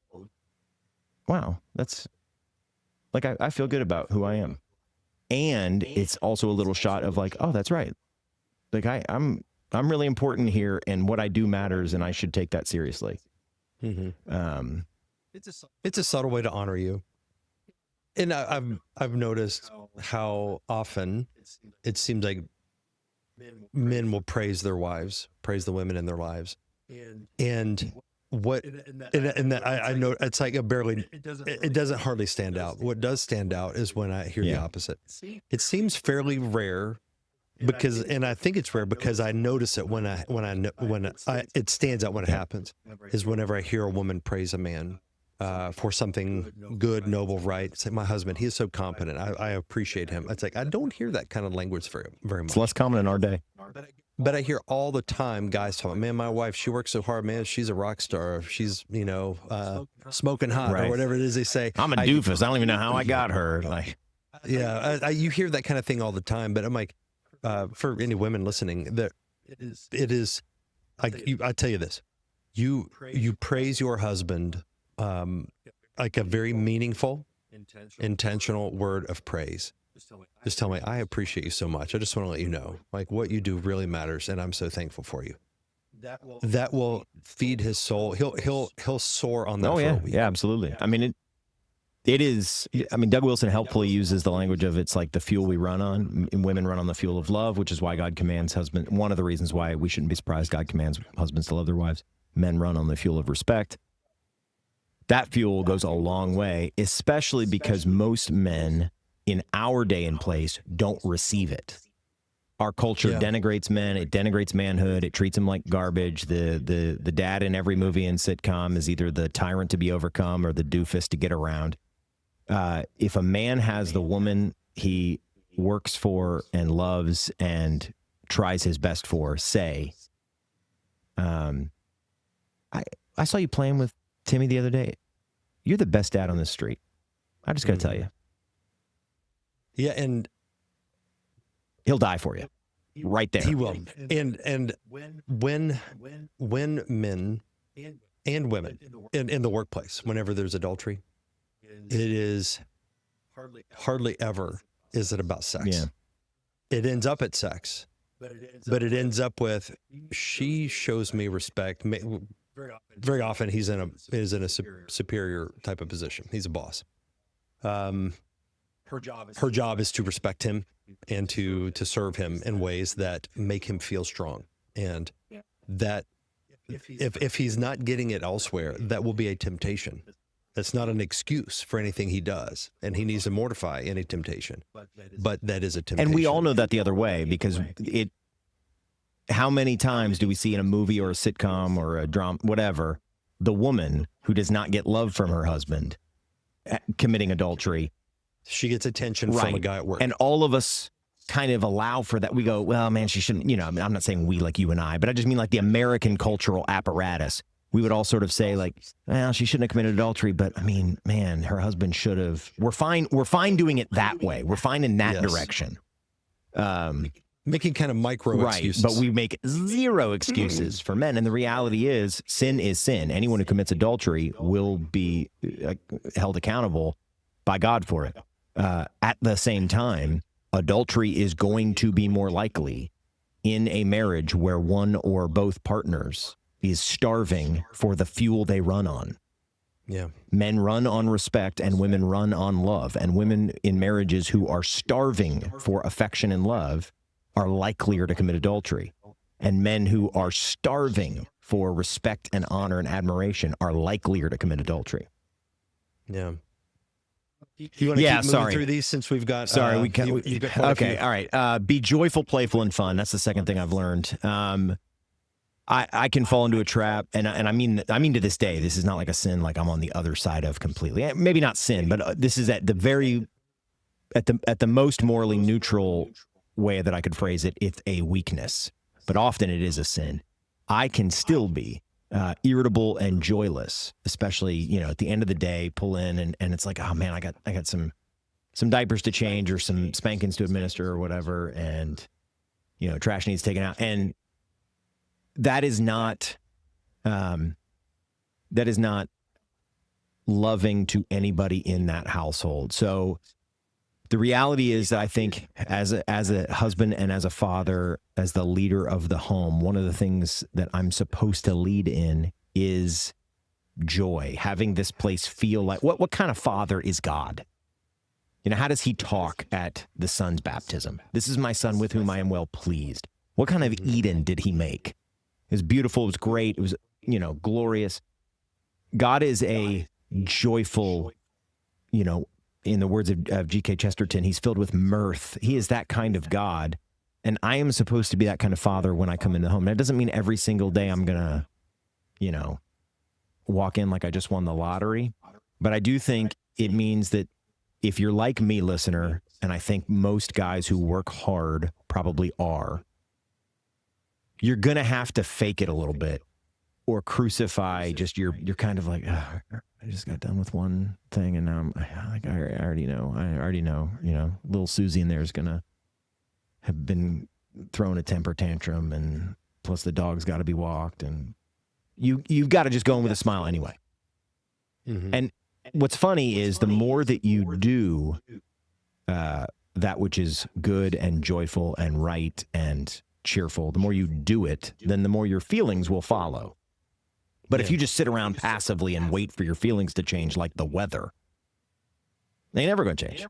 Wow, that's like, I feel good about who I am. And it's also a little shot of like, oh, that's right. Like I'm really important here, and what I do matters, and I should take that seriously.
Mm-hmm. It's a subtle way to honor you. And I've noticed how often it seems like men will praise their wives, praise the women in their lives. And I know it's like it doesn't hardly stand out. What does stand out is when I hear the opposite. It seems fairly rare because, and I think it's rare because I notice it when it stands out when it happens, is whenever I hear a woman praise a man for something good, noble, right. It's like, my husband, he is so competent. I appreciate him. It's like, I don't hear that kind of language very much.
It's less common in our day.
But I hear all the time guys talking, man, my wife, she works so hard, man. She's a rock star. She's, smoking hot or whatever it is they say.
I'm a doofus. I don't even know how I got her. Like,
you hear that kind of thing all the time. But I'm like, for any women listening, that it is. I tell you this, you praise your husband like a very meaningful, intentional word of praise. Just tell me, I appreciate you so much. I just want to let you know, like, what you do really matters, and I'm so thankful for you. That will feed his soul. He'll soar on that.
Oh yeah, yeah, absolutely. I mean, it is. I mean, Doug Wilson helpfully uses the language of it's like the fuel we run on. And women run on the fuel of love, which is why God commands husbands. One of the reasons why we shouldn't be surprised God commands husbands to love their wives. Men run on the fuel of respect. That fuel goes a long way, especially because most men in our day and place don't receive it. Our culture
Yeah.
denigrates men. It denigrates manhood. It treats them like garbage. The dad in every movie and sitcom is either the tyrant to be overcome or the doofus to get around. If a man has the woman he works for and loves and tries his best for, say, I saw you playing with Timmy the other day. You're the best dad on the street. I just got to tell you.
Yeah, and
he'll die for you right there.
he will. And when men and women in the workplace, whenever there's adultery, it is hardly ever is it about sex.
Yeah.
It ends up at sex, but it ends up with, she shows me respect. Very often he's in a superior type of position. He's a boss. Her job is to respect him and to serve him in ways that make him feel strong. And that if he's not getting it elsewhere, that will be a temptation. That's not an excuse for anything he does, and he needs to mortify any temptation. But that is a temptation.
And we all know that the other way, because how many times do we see in a movie or a sitcom or a drama, whatever, the woman who does not get love from her husband committing adultery?
She gets attention from a guy at work.
And all of us kind of allow for that. We go, well, man, she shouldn't, I mean, I'm not saying we like you and I, but I just mean like the American cultural apparatus. We would all sort of say like, well, she shouldn't have committed adultery, but I mean, man, her husband should have. We're fine doing it that way. We're fine in that direction.
Making kind of micro excuses.
But we make zero excuses for men. And the reality is sin. Anyone who commits adultery will be held accountable by God for it. At the same time, adultery is going to be more likely in a marriage where one or both partners is starving for the fuel they run on.
Yeah.
Men run on respect and women run on love. And women in marriages who are starving for affection and love are likelier to commit adultery. And men who are starving for respect and honor and admiration are likelier to commit adultery.
Yeah. You want to keep moving through these since we've got...
we can. Okay, all right. Be joyful, playful, and fun. That's the second thing I've learned. I can fall into a trap, and I mean to this day, this is not like a sin like I'm on the other side of completely. Maybe not sin, but this is at the most morally neutral way that I could phrase it. It's a weakness, but often it is a sin. I can still be irritable and joyless, especially at the end of the day. Pull in and it's like, oh man, I got some diapers to change or some spankings to administer or whatever, and trash needs taken out, and that is not loving to anybody in that household. So the reality is that I think as a husband and as a father, as the leader of the home, one of the things that I'm supposed to lead in is joy, having this place feel like, what kind of father is God? How does he talk at the son's baptism? This is my son with whom I am well pleased. What kind of Eden did he make? It was beautiful. It was great. It was, glorious. God is a joyful, in the words of G.K. Chesterton, he's filled with mirth. He is that kind of God. And I am supposed to be that kind of father when I come into the home. That doesn't mean every single day I'm going to, walk in like I just won the lottery. But I do think it means that if you're like me, listener, and I think most guys who work hard probably are, you're going to have to fake it a little bit or crucify just you're kind of like, oh, I just got done with one thing and now I already know, little Susie in there is going to have been throwing a temper tantrum, and plus the dog's got to be walked, and you've got to just go in with a smile anyway. Mm-hmm. And what's funny is the more that you do that which is good and joyful and right and cheerful, the more you do it, then the more your feelings will follow. But if you just sit around passively and wait for your feelings to change like the weather, they ain't never going to change.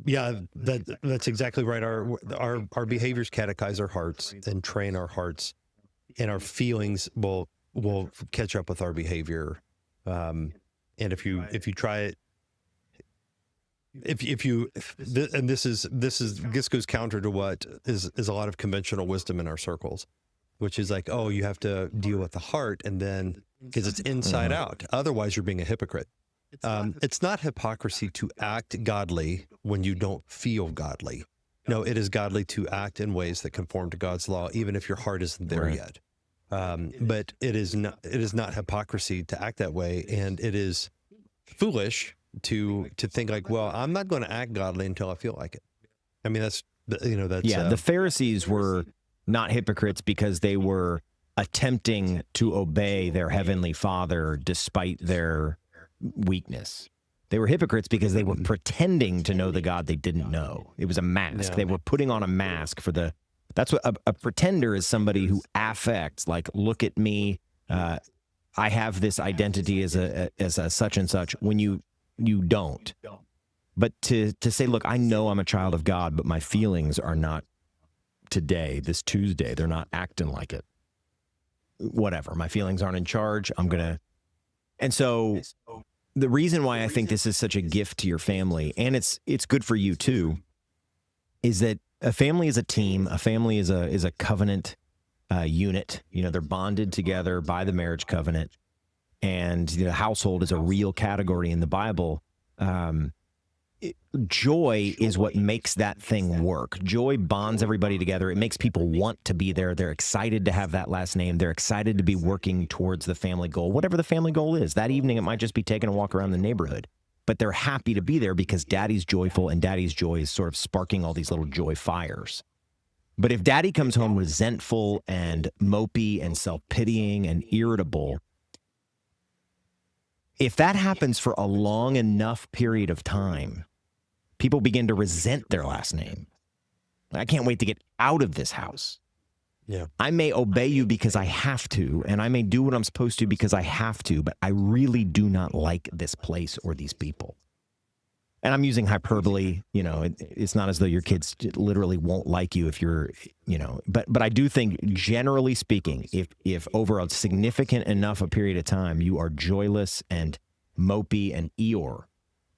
Yeah, that's exactly right. Our behaviors catechize our hearts and train our hearts, and our feelings will catch up with our behavior. And if you try it, and this goes counter to what is a lot of conventional wisdom in our circles, which is like, oh, you have to deal with the heart, and then because it's inside out, otherwise you're being a hypocrite. It's not hypocrisy to act godly when you don't feel godly. No, it is godly to act in ways that conform to God's law, even if your heart isn't there yet. But it is not hypocrisy to act that way, and it is foolish to think like, well, I'm not going to act godly until I feel like it. I mean, that's
the Pharisees were not hypocrites because they were attempting to obey their heavenly Father despite their weakness. They were hypocrites because they were pretending to know the God they didn't know. It was a mask.
Yeah.
They were putting on a mask for the. That's what a pretender is. Somebody who affects, like, look at me. I have this identity as a such and such. When you don't. But to say, look, I know I'm a child of God, but my feelings are not today, this Tuesday. They're not acting like it. Whatever. My feelings aren't in charge. I'm gonna. And so the reason why I think this is such a gift to your family, and it's good for you too, is that a family is a team. A family is a covenant unit. You know, they're bonded together by the marriage covenant, and the household is a real category in the Bible. Joy is what makes that thing work. Joy bonds everybody together. It makes people want to be there. They're excited to have that last name. They're excited to be working towards the family goal, whatever the family goal is. That evening, it might just be taking a walk around the neighborhood, but they're happy to be there because daddy's joyful, and daddy's joy is sort of sparking all these little joy fires. But if daddy comes home resentful and mopey and self-pitying and irritable, if that happens for a long enough period of time, people begin to resent their last name. I can't wait to get out of this house.
Yeah.
I may obey you because I have to, and I may do what I'm supposed to because I have to, but I really do not like this place or these people. And I'm using hyperbole. You know, it's not as though your kids literally won't like you if you're, you know, but I do think, generally speaking, if over a significant enough a period of time you are joyless and mopey and Eeyore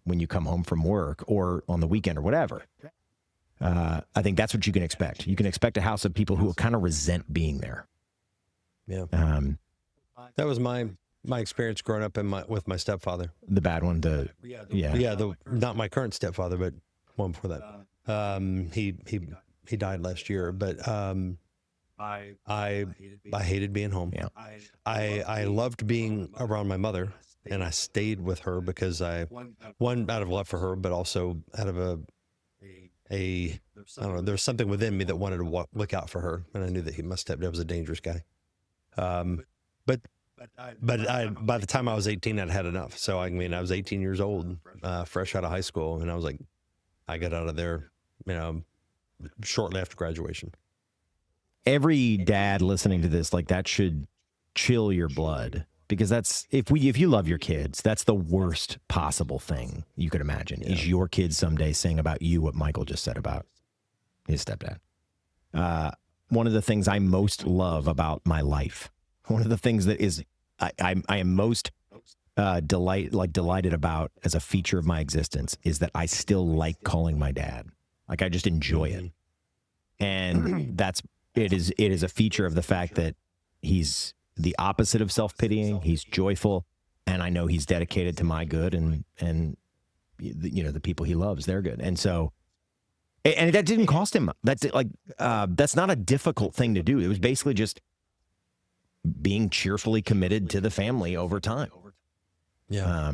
when you come home from work or on the weekend or whatever, I think that's what you can expect. You can expect a house of people who will kind of resent being there.
Yeah. That was my experience growing up with my stepfather.
The bad one,
Not my current stepfather, but one before that. He died last year, but I hated being home.
Yeah.
I loved being around my mother, and I stayed with her because one, out of love for her, but also out of I don't know, there was something within me that wanted to look out for her, and I knew that my stepdad was a dangerous guy. But by the time I was 18, I'd had enough. So I mean, I was 18 years old, fresh out of high school, and I was like, I got out of there, you know, shortly after graduation.
Every dad listening to this, like, that should chill your blood, because that's, if you love your kids, that's the worst possible thing you could imagine. Yeah. Is your kids someday saying about you what Michael just said about his stepdad. One of the things I most love about my life, one of the things that is I am most delighted about as a feature of my existence, is that I still like calling my dad. Like, I just enjoy it. And it is a feature of the fact that he's the opposite of self-pitying. He's joyful, and I know he's dedicated to my good, and you know, the people he loves, they're good. And so, and that didn't cost him. That's not a difficult thing to do. It was basically just being cheerfully committed to the family over time.
Yeah.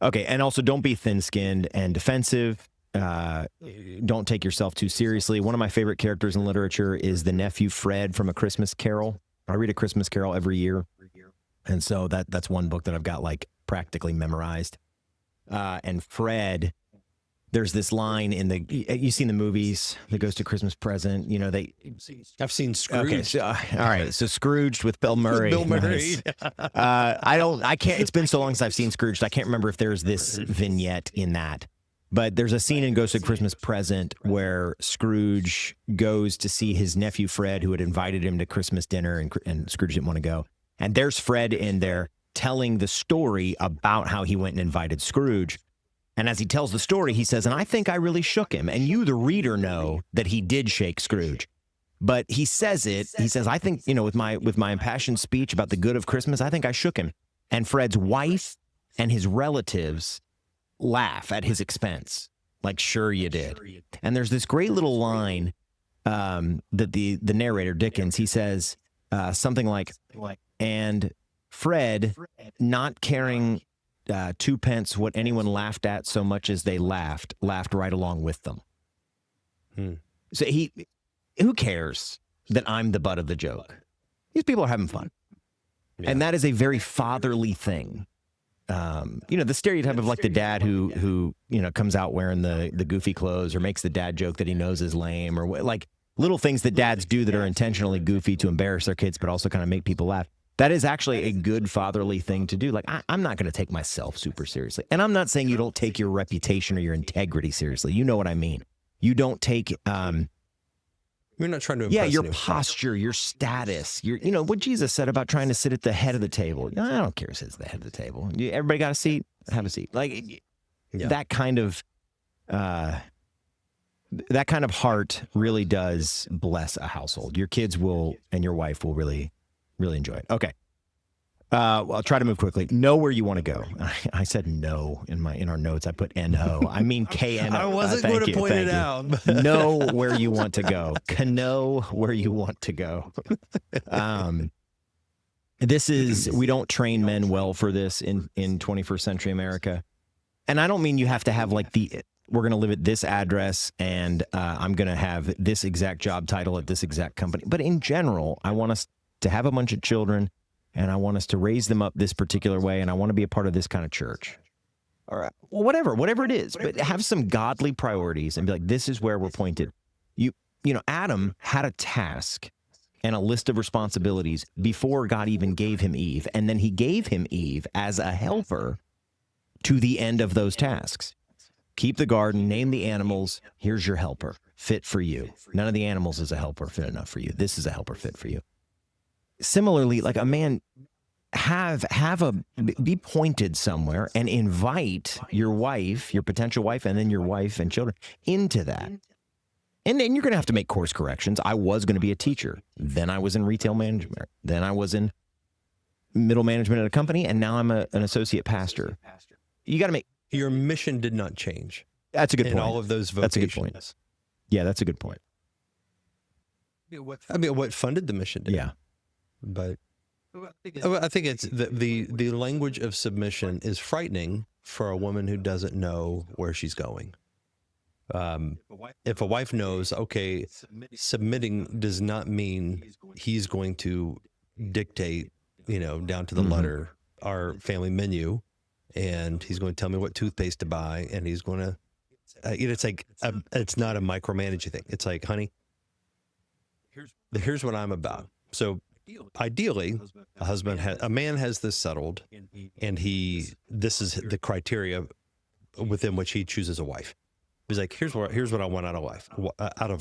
Okay. And also, don't be thin-skinned and defensive. Don't take yourself too seriously. One of my favorite characters in literature is the nephew Fred from A Christmas Carol. I read A Christmas Carol every year. And so that's one book that I've got, like, practically memorized. And Fred, there's this line in you've seen the movies, The Ghost of Christmas Present, you know,
I've seen Scrooge.
Okay, so, all right, so Scrooged with Bill Murray.
Bill Murray.
Nice. I can't, it's been so long since I've seen Scrooged, I can't remember if there's this vignette in that. But there's a scene in Ghost of Christmas Present where Scrooge goes to see his nephew Fred, who had invited him to Christmas dinner, and Scrooge didn't want to go. And there's Fred in there telling the story about how he went and invited Scrooge. And as he tells the story, he says, and I think I really shook him. And you, the reader, know that he did shake Scrooge. But he says I think, with my impassioned speech about the good of Christmas, I think I shook him. And Fred's wife and his relatives laugh at his expense. Like, sure you did. And there's this great little line that the narrator, Dickens, he says something like, and Fred, not caring 2 pence what anyone laughed at so much as they laughed right along with them. So who cares that I'm the butt of the joke? These people are having fun. Yeah. And that is a very fatherly thing. The stereotype of like the dad who comes out wearing the goofy clothes or makes the dad joke that he knows is lame, or like little things that dads do that are intentionally goofy to embarrass their kids, but also kind of make people laugh. That is actually a good fatherly thing to do. Like, I'm not going to take myself super seriously. And I'm not saying you don't take your reputation or your integrity seriously. You know what I mean? You don't take...
You're not trying to impress
your
anyone. Posture,
your status, what Jesus said about trying to sit at the head of the table. I don't care who sits at the head of the table. Everybody got a seat? Have a seat. Like, that kind of heart really does bless a household. Your kids will, and your wife will really, really enjoy it. Okay. Well, I'll try to move quickly. Know where you want to go. I said no in our notes. I put N-O. I mean K-N-O.
I wasn't going to point it out.
Know where you want to go. Know where you want to go. We don't train men well for this in 21st century America. And I don't mean you have to have like we're going to live at this address and I'm going to have this exact job title at this exact company. But in general, I want us to have a bunch of children, and I want us to raise them up this particular way, and I want to be a part of this kind of church. All right. Well, whatever it is, but have some godly priorities and be like, this is where we're pointed. Adam had a task and a list of responsibilities before God even gave him Eve, and then he gave him Eve as a helper to the end of those tasks. Keep the garden, name the animals, here's your helper, fit for you. None of the animals is a helper fit enough for you. This is a helper fit for you. Similarly, like a man, be pointed somewhere and invite your wife, your potential wife, and then your wife and children into that. And then you're going to have to make course corrections. I was going to be a teacher. Then I was in retail management. Then I was in middle management at a company, and now I'm an associate pastor. You got to make...
Your mission did not change.
That's a good point.
In all of those vocations.
That's a good point. Yeah, that's a good point.
I mean, what funded the mission did.
Yeah.
But I think it's the language of submission is frightening for a woman who doesn't know where she's going. If a wife knows, okay, submitting does not mean he's going to dictate, down to the letter, our family menu, and he's going to tell me what toothpaste to buy, and he's going to, it's like, it's not a micromanaging thing. It's like, honey, here's what I'm about. So ideally, a man has this settled, and this is the criteria within which he chooses a wife. He's like, here's what I want out of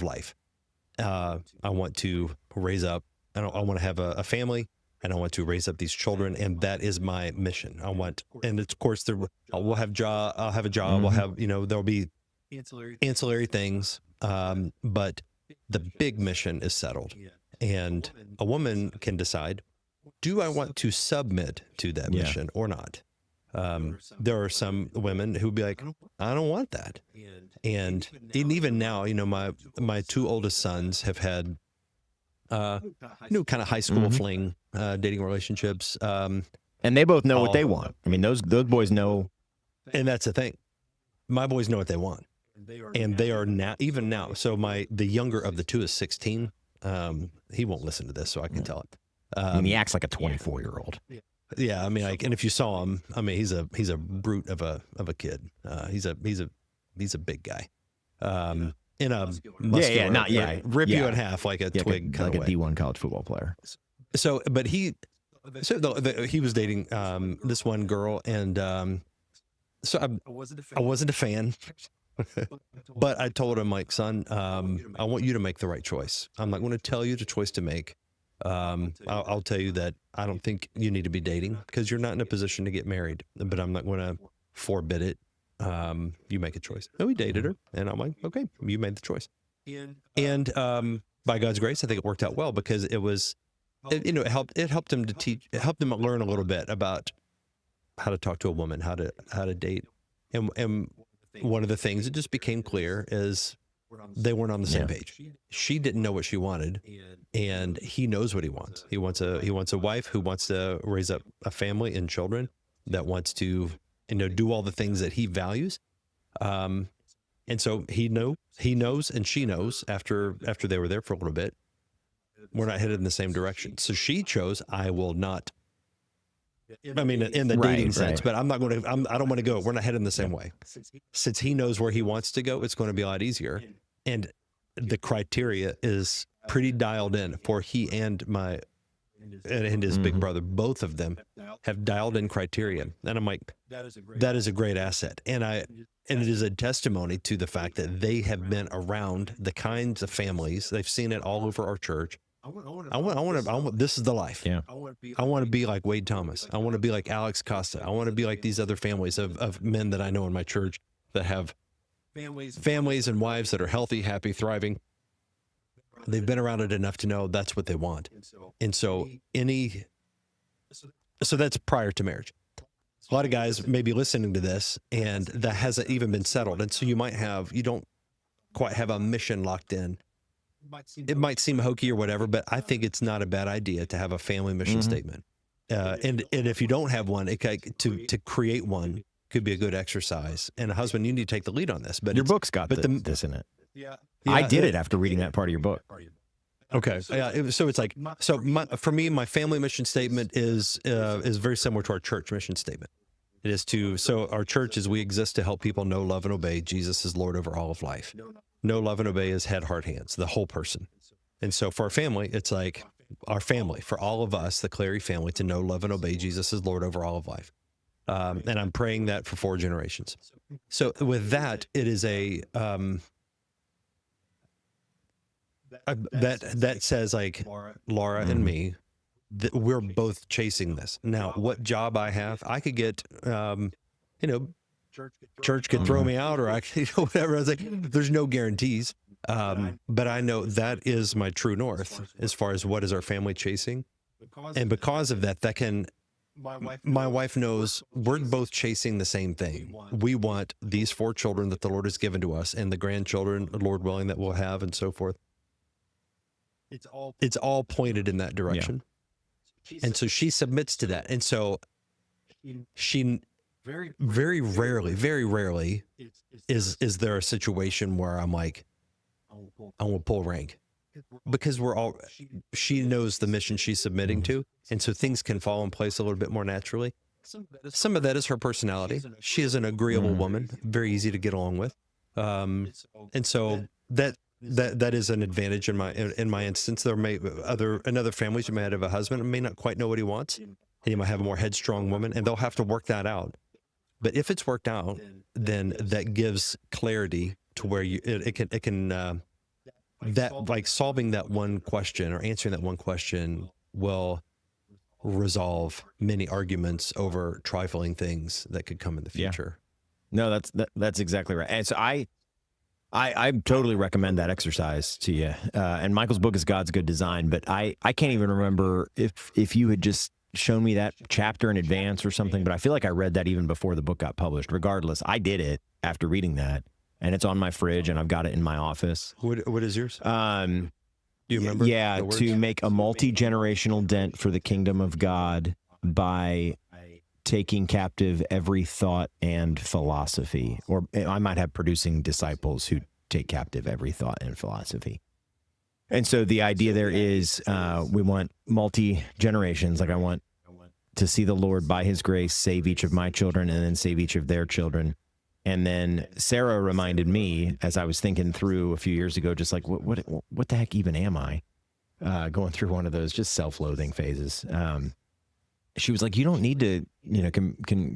life. I want to raise up. I want to have a family, and I want to raise up these children, and that is my mission. And of course, I'll have a job. We'll have, there'll be ancillary things, but the big mission is settled. And a woman can decide, do I want to submit to that mission or not? There are some women who be like, I don't want that. And even now, my two oldest sons have had, kind of high school fling, dating relationships.
And they both know what they want. I mean, those boys know.
And that's the thing. My boys know what they want. And they are now, even now. So the younger of the two is 16. He won't listen to this, so I can tell it.
He acts like a 24-year-old.
Yeah, I mean, and if you saw him, I mean, he's a brute of a kid. He's a big guy. In a muscular, rip you in half like a twig, kind
like
of
a D1 college football player.
So, but he was dating this one girl, and so I wasn't a fan. But I told him, like, son, I want you to make the right choice. I'm not going to tell you the choice to make. I'll tell you that I don't think you need to be dating because you're not in a position to get married, but I'm not going to forbid it. You make a choice. And we dated her, and I'm like, okay, you made the choice. And by God's grace, I think it worked out well because it helped him it helped him learn a little bit about how to talk to a woman, how to date. And one of the things that just became clear is they weren't on the same page. She didn't know what she wanted, and he knows what he wants. He wants a wife who wants to raise up a family and children, that wants to do all the things that he values. And so he knows, and she knows after they were there for a little bit, we're not headed in the same direction. So she chose, I will not. I mean, in the dating sense, but I'm not going to, I don't want to go. We're not heading the same way. Since he knows where he wants to go, it's going to be a lot easier. And the criteria is pretty dialed in for he and his big brother. Both of them have dialed in criteria. And I'm like, that is a great asset. And it is a testimony to the fact that they have been around the kinds of families. They've seen it all over our church. I want, this is the life. Yeah. I want to be like Wade Thomas. I want to be like Alex Costa. I want to be like these other families of men that I know in my church that have families and wives that are healthy, happy, thriving. They've been around it enough to know that's what they want. And so that's prior to marriage. A lot of guys may be listening to this and that hasn't even been settled. And so you don't quite have a mission locked in. It might seem hokey or whatever, but I think it's not a bad idea to have a family mission statement. And if you don't have one, to create one could be a good exercise. And a husband, you need to take the lead on this. But
your book's got this in it. Yeah, I did it after reading that part of your book.
Okay. So it's like, for me, my family mission statement is very similar to our church mission statement. It is so our church is, we exist to help people know, love, and obey Jesus is Lord over all of life. Know, love, and obey is head, heart, hands, the whole person. And so for our family, it's like our family, for all of us, the Clary family, to know, love, and obey Jesus is Lord over all of life. And I'm praying that for 4 generations. So with that, it is that says like Laura and me, that we're both chasing this. Now, what job I have, I could get, church could throw me out, or I could, whatever. I was like, there's no guarantees. But I know that is my true north as far as what is our family chasing. And because of that, my wife knows we're both chasing the same thing. We want these 4 children that the Lord has given to us, and the grandchildren, Lord willing, that we'll have, and so forth. It's all pointed in that direction. Yeah. And so she submits to that. And so she very rarely is there a situation where I'm like, I want to pull rank, because she knows the mission she's submitting to. And so things can fall in place a little bit more naturally. Some of that is her personality. She is an agreeable woman, very easy to get along with. And so that is an advantage in my instance. There may in other families, you may have a husband who may not quite know what he wants, and you might have a more headstrong woman, and they'll have to work that out. But if it's worked out, then that gives clarity to where it can that, like, solving that one question or answering that one question will resolve many arguments over trifling things that could come in the future.
Yeah. No, that's exactly right. And so I totally recommend that exercise to you. And Michael's book is God's Good Design, but I can't even remember if you had just shown me that chapter in advance or something, but I feel like I read that even before the book got published. Regardless, I did it after reading that, and it's on my fridge, and I've got it in my office.
What is yours? Do you remember?
Yeah, to make a multi-generational dent for the kingdom of God by taking captive every thought and philosophy. Or I might have producing disciples who take captive every thought and philosophy. And so the idea there is we want multi-generations. Like, I want to see the Lord by his grace save each of my children and then save each of their children. And then Sarah reminded me, as I was thinking through a few years ago, just like, what the heck even am I? Going through one of those just self-loathing phases. She was like, you don't need to,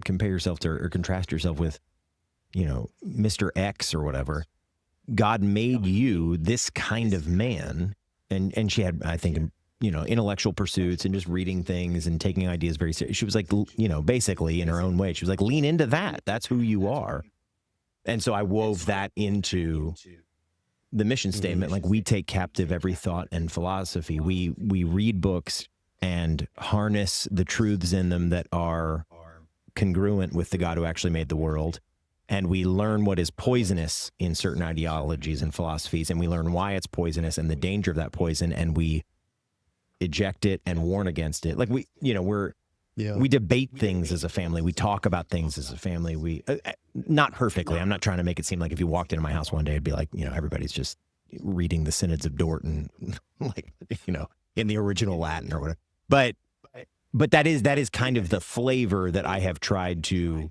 compare yourself to or contrast yourself with, Mr. X or whatever. God made you this kind of man. And she had, I think, intellectual pursuits and just reading things and taking ideas very seriously. She was like, basically in her own way, she was like, lean into that. That's who you are. And so I wove that into the mission statement. Like, we take captive every thought and philosophy. We read books and harness the truths in them that are congruent with the God who actually made the world. And we learn what is poisonous in certain ideologies and philosophies, and we learn why it's poisonous and the danger of that poison, and we eject it and warn against it. Like, we debate things as a family. We talk about things as a family. We not perfectly. I'm not trying to make it seem like if you walked into my house one day, it'd be like, everybody's just reading the Synods of Dort and like, in the original Latin or whatever. But that is kind of the flavor that I have tried to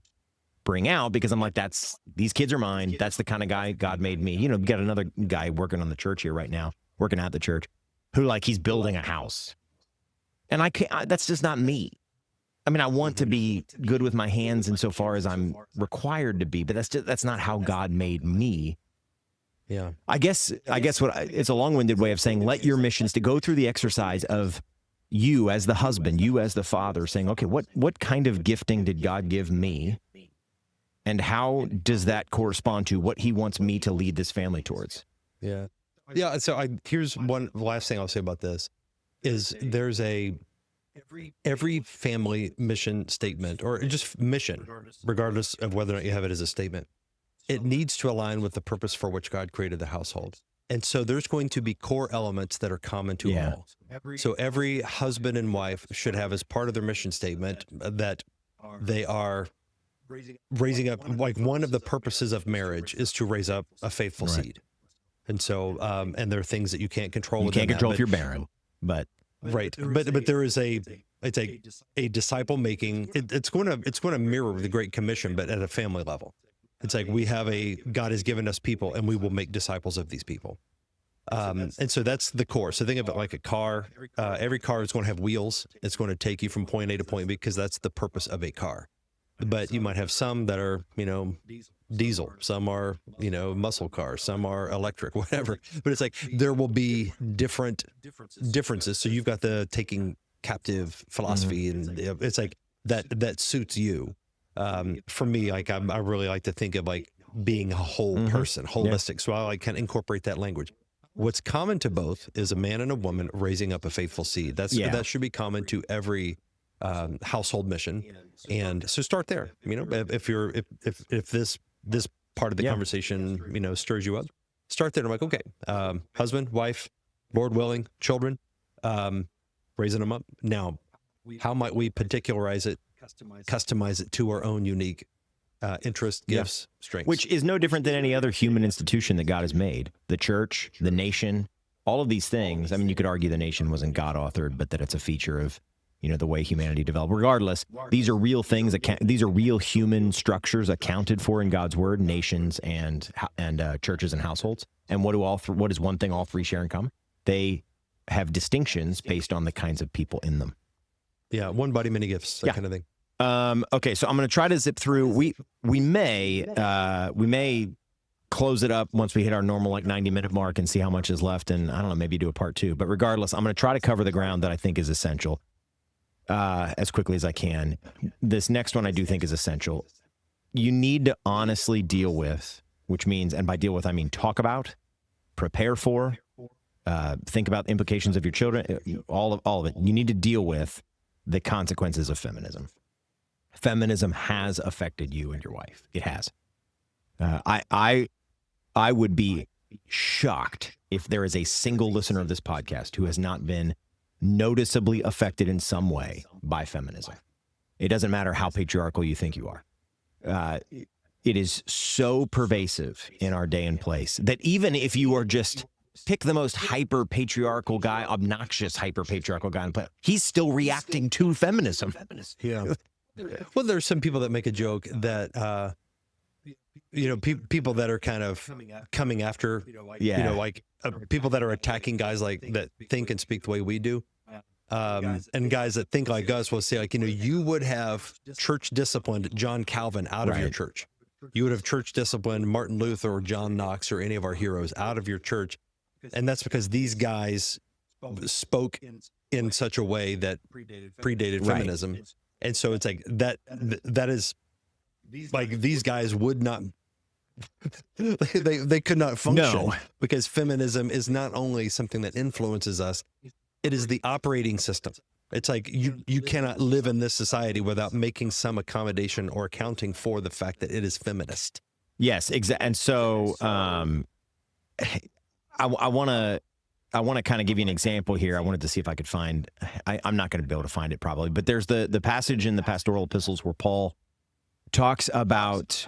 bring out, because I'm like, these kids are mine. That's the kind of guy God made me. We've got another guy working on the church here right now, working at the church, who, like, he's building a house. And that's just not me. I mean, I want to be good with my hands insofar as I'm required to be, but that's not how God made me.
Yeah.
I guess it's a long-winded way of saying, let your missions to go through the exercise of you as the husband, you as the father, saying, okay, what kind of gifting did God give me? And how does that correspond to what he wants me to lead this family towards?
Yeah. Yeah. So here's one last thing I'll say about this is there's every family mission statement, or just mission, regardless of whether or not you have it as a statement, it needs to align with the purpose for which God created the household. And so there's going to be core elements that are common to all. So every husband and wife should have as part of their mission statement that they are raising up, like, one of the purposes of marriage is to raise up a faithful seed. And so, and there are things that you can't control.
You can't control if you're barren, but
right. But there is it's a disciple making. It's going to mirror the Great Commission, but at a family level. It's like God has given us people, and we will make disciples of these people. And so that's the core. So think of it like a car. Every car is going to have wheels. It's going to take you from point A to point B, because that's the purpose of a car. But you might have some that are, diesel. Some are, muscle cars. Some are electric, whatever. But it's like there will be differences. So you've got the taking captive philosophy, and it's like that suits you. For me, like I really like to think of like being a whole person, holistic. So I kind of incorporate that language. What's common to both is a man and a woman raising up a faithful seed. That should be common to every household mission. And so start there. If this part of the conversation, stirs you up, start there. I'm like, okay, husband, wife, Lord willing, children, raising them up. Now, how might we particularize it, customize it to our own unique interests, gifts, strengths?
Which is no different than any other human institution that God has made. The church, the nation, all of these things. I mean, you could argue the nation wasn't God authored, but that it's a feature of, the way humanity developed. Regardless, these are real things. These are real human structures accounted for in God's word, nations and churches and households. And what does one thing all three share in common? They have distinctions based on the kinds of people in them.
Yeah, one body, many gifts, that kind of thing.
Okay, so I'm going to try to zip through. We may close it up once we hit our normal 90-minute mark and see how much is left, and I don't know, maybe do a part 2. But regardless, I'm going to try to cover the ground that I think is essential as quickly as I can. This next one I do think is essential. You need to honestly deal with, which means, and by deal with I mean talk about, prepare for, think about the implications of your children, all of it. You need to deal with the consequences of feminism. Feminism has affected you and your wife. It has. I would be shocked if there is a single listener of this podcast who has not been noticeably affected in some way by feminism. It doesn't matter how patriarchal you think you are. It is so pervasive in our day and place that even if you are just pick the most hyper-patriarchal guy, obnoxious hyper-patriarchal guy on the planet, he's still reacting to feminism.
Yeah. Well, there's some people that make a joke that, people that are kind of coming after, people that are attacking guys like that think and speak the way we do. And guys that think like us will say, you would have church disciplined John Calvin out of your church. You would have church disciplined Martin Luther or John Knox or any of our heroes out of your church. And that's because these guys spoke in such a way that predated feminism. And so it's like that is like these guys would not they could not function
No.
because feminism is not only something that influences us, it is the operating system. It's like you cannot live in this society without making some accommodation or accounting for the fact that it is feminist.
Yes, exactly. And so I want to kind of give you an example here. I wanted to see if I could find, I'm not going to be able to find it probably, but there's the passage in the pastoral epistles where Paul talks about,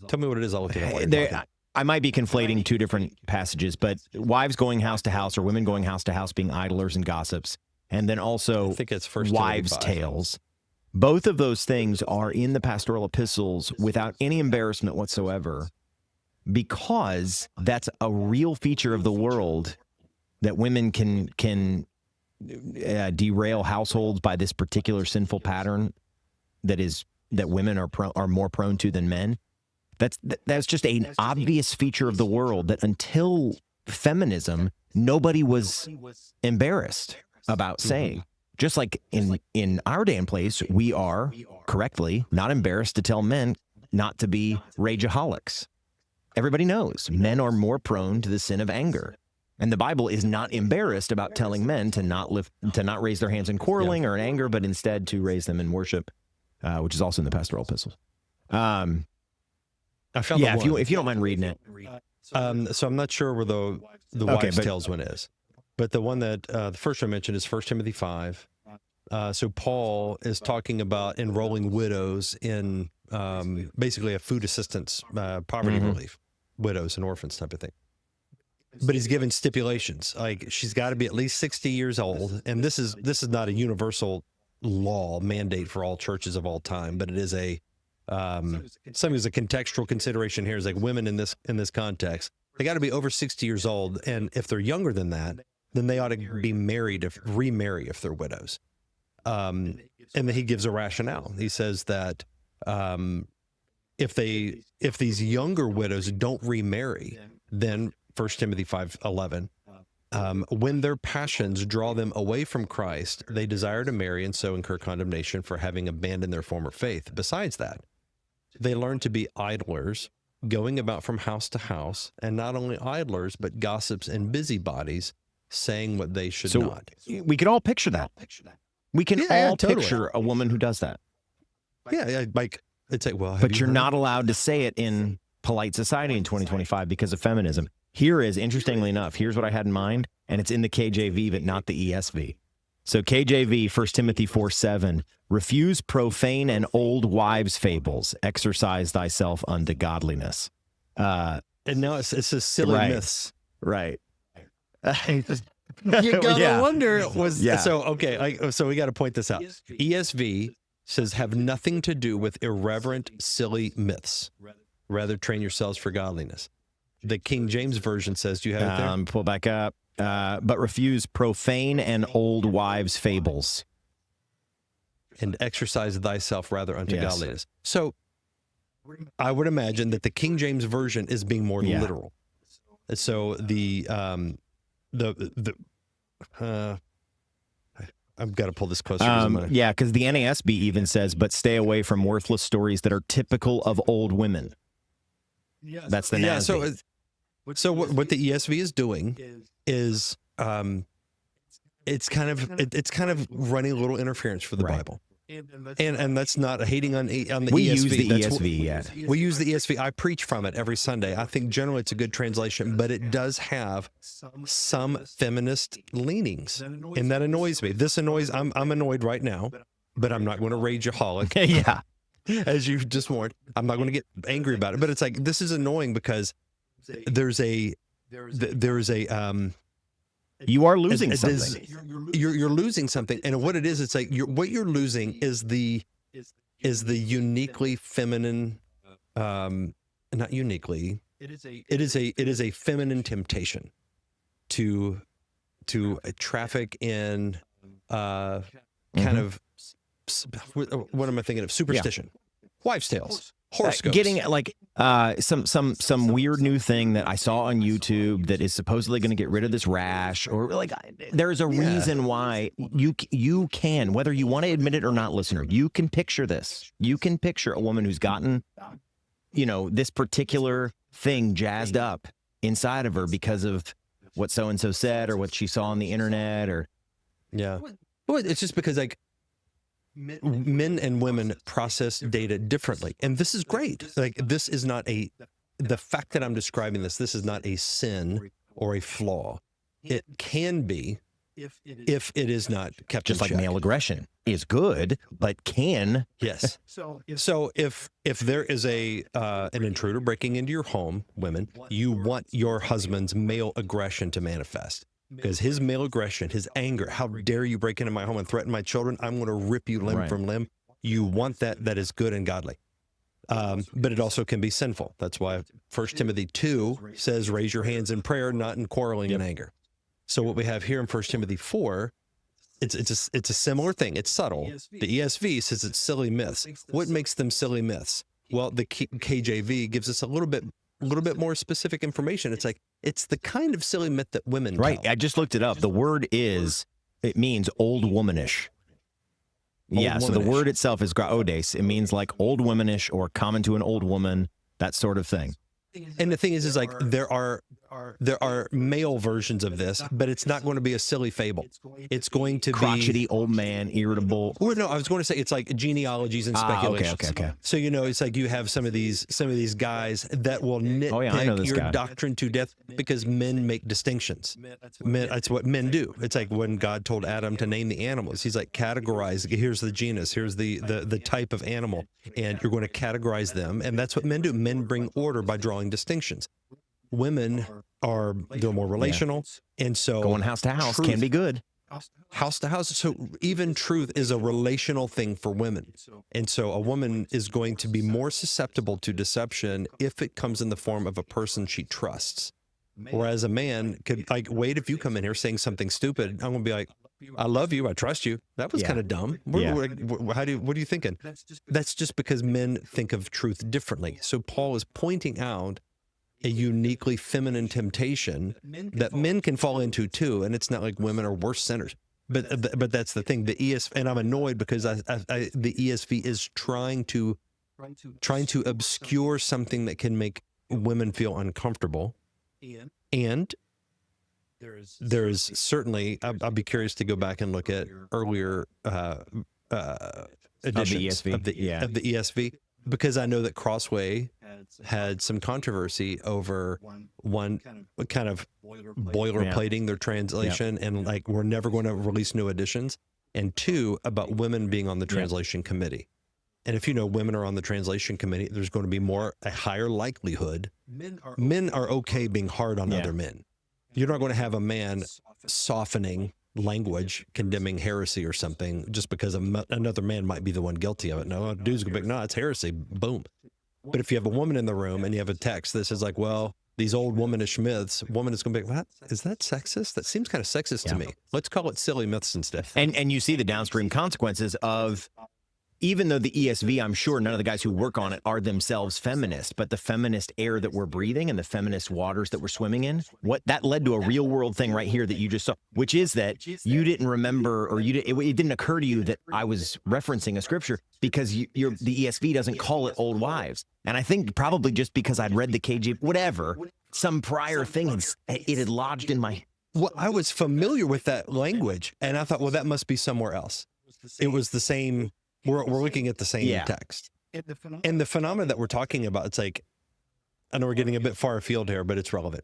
Tell me what it is. I'll look it up while you're talking.
I might be conflating two different passages, but wives going house to house or women going house to house being idlers and gossips, and then also
I think it's First
wives'
Timothy 5.
tales. Both of those things are in the pastoral epistles without any embarrassment whatsoever, because that's a real feature of the world, that women can derail households by this particular sinful pattern that women are more prone to than men. That's just an obvious feature of the world that until feminism, nobody was embarrassed about saying. Just like in our day and place, we are correctly not embarrassed to tell men not to be rageaholics. Everybody knows men are more prone to the sin of anger. And the Bible is not embarrassed about telling men to not raise their hands in quarreling or in anger, but instead to raise them in worship, which is also in the pastoral epistles.
I found
yeah,
the one.
if you don't mind reading it.
So I'm not sure where the wives' tales one is, but the one that the first I mentioned is 1 Timothy 5. So Paul is talking about enrolling widows in basically a food assistance, poverty relief, widows and orphans type of thing. But he's given stipulations, like she's got to be at least 60 years old, and this is not a universal law mandate for all churches of all time, but it is a something as a contextual consideration here is like women in this context, they got to be over 60 years old, and if they're younger than that, then they ought to be remarry if they're widows. And then he gives a rationale. He says that if these younger widows don't remarry, then 1 Timothy 5:11, when their passions draw them away from Christ, they desire to marry and so incur condemnation for having abandoned their former faith. Besides that, they learn to be idlers, going about from house to house, and not only idlers, but gossips and busybodies, saying what they should not.
We could all picture that. We can all
totally
picture a woman who does that.
Yeah, like it's like, well,
but you're not allowed to say it in polite society in 2025 because of feminism. Here is, interestingly enough, here's what I had in mind, and it's in the KJV, but not the ESV. So KJV, 1 Timothy 4:7, refuse profane and old wives' fables, exercise thyself unto godliness.
And now it's a silly myths.
Right.
You gotta wonder, so we got to point this out. ESV says have nothing to do with irreverent, silly myths. Rather train yourselves for godliness. The King James Version says, do you have it there?
Pull back up. But refuse profane and old wives' fables.
And exercise thyself rather unto godliness. So I would imagine that the King James Version is being more literal. So I've got to pull this closer.
Yeah, because the NASB even says, but stay away from worthless stories that are typical of old women. That's the NASB.
So what the ESV is doing is it's kind of running a little interference for the Bible. And that's not hating on the ESV.
We use the ESV,
We use the ESV. I preach from it every Sunday. I think generally it's a good translation, but it does have some feminist leanings, and that annoys me. I'm annoyed right now, but I'm not going to rageaholic.
Yeah.
As you just warned, I'm not going to get angry about it, but it's like, this is annoying because there's a
you are losing something.
You're losing something, and what it is, it's like what you're losing is the uniquely feminine, not uniquely. It is a feminine temptation to traffic in kind of what am I thinking of? Superstition, wives' tales. Horoscopes.
Getting like some weird new thing that I saw on YouTube that is supposedly going to get rid of this rash, or like there's a reason why you can, whether you want to admit it or not, listener, you can picture this. You can picture a woman who's gotten this particular thing jazzed up inside of her because of what so-and-so said or what she saw on the internet or.
Yeah. Well, it's just because like men and women process data differently. And this is great. Like this is not the fact that I'm describing this is not a sin or a flaw. It can be if it is not kept
just
in
like
check.
male aggression is good, but can.
Yes. So if there is an intruder breaking into your home, women, you want your husband's male aggression to manifest. Because his male aggression, his anger, how dare you break into my home and threaten my children? I'm going to rip you limb from limb. You want that is good and godly. But it also can be sinful. That's why 1 Timothy 2 says, raise your hands in prayer, not in quarreling and anger. So what we have here in 1 Timothy 4, it's a similar thing. It's subtle. The ESV says it's silly myths. What makes them silly myths? Well, the KJV gives us a little bit more specific information. It's like, it's the kind of silly myth that women tell.
I just looked it up. The word it means old womanish. So the word itself is graodes. It means like old womanish or common to an old woman, that sort of thing.
And the thing is like there are male versions of this, but it's not going to be a silly fable. It's going to be
crotchety old man, irritable.
Or no, I was going to say it's like genealogies and speculations.
Okay.
So it's like you have some of these guys that will nitpick your doctrine to death because men make distinctions. That's what men do. It's like when God told Adam to name the animals. He's like, categorize. Here's the genus. Here's the type of animal, and you're going to categorize them. And that's what men do. Men bring order by drawing distinctions. Women they're more relational, and so
going house to house can be good.
House to house. So even truth is a relational thing for women. And so a woman is going to be more susceptible to deception if it comes in the form of a person she trusts. Whereas a man could like, wait, if you come in here saying something stupid, I'm going to be like, I love you. I trust you. That was kind of dumb. What are you thinking? That's just because men think of truth differently. So Paul is pointing out a uniquely feminine temptation that men can fall into too. And it's not like women are worse sinners, but that's the thing. The ESV, and I'm annoyed because the ESV is trying to obscure something that can make women feel uncomfortable. And there is certainly, I'll be curious to go back and look at earlier editions of the ESV, because I know that Crossway had some controversy over one kind of boilerplating their translation and like we're never going to release new editions, and two, about women being on the translation committee. And if women are on the translation committee, there's going to be a higher likelihood men are okay being hard on other men. You're not going to have a man softening language, condemning heresy or something, just because another man might be the one guilty of it. No, a dude's going to be like, no, it's heresy. Boom. But if you have a woman in the room and you have a text that says like, well, these old womanish myths, woman is going to be like, what? Is that sexist? That seems kind of sexist to me. Let's call it silly myths instead.
And you see the downstream consequences of, even though the ESV, I'm sure none of the guys who work on it are themselves feminist, but the feminist air that we're breathing and the feminist waters that we're swimming in, that led to a real world thing right here that you just saw, which is that you didn't remember, or it didn't occur to you that I was referencing a scripture because the ESV doesn't call it old wives. And I think probably just because I'd read the KJV, whatever, some prior thing, it had lodged in my...
Well, I was familiar with that language, and I thought, well, that must be somewhere else. It was the same... We're looking at the same text. And the phenomena that we're talking about, it's like, I know we're getting a bit far afield here, but it's relevant.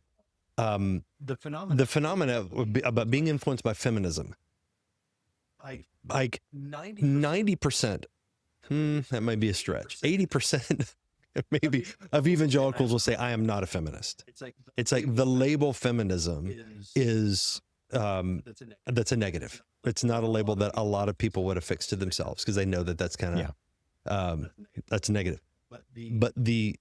The phenomena about being influenced by feminism, like 90%, that might be a stretch, 80% maybe of evangelicals will say, I am not a feminist. It's like the label feminism is... that's a negative. It's not a label that a lot of people would affix to themselves because they know that that's kind of that's negative. But the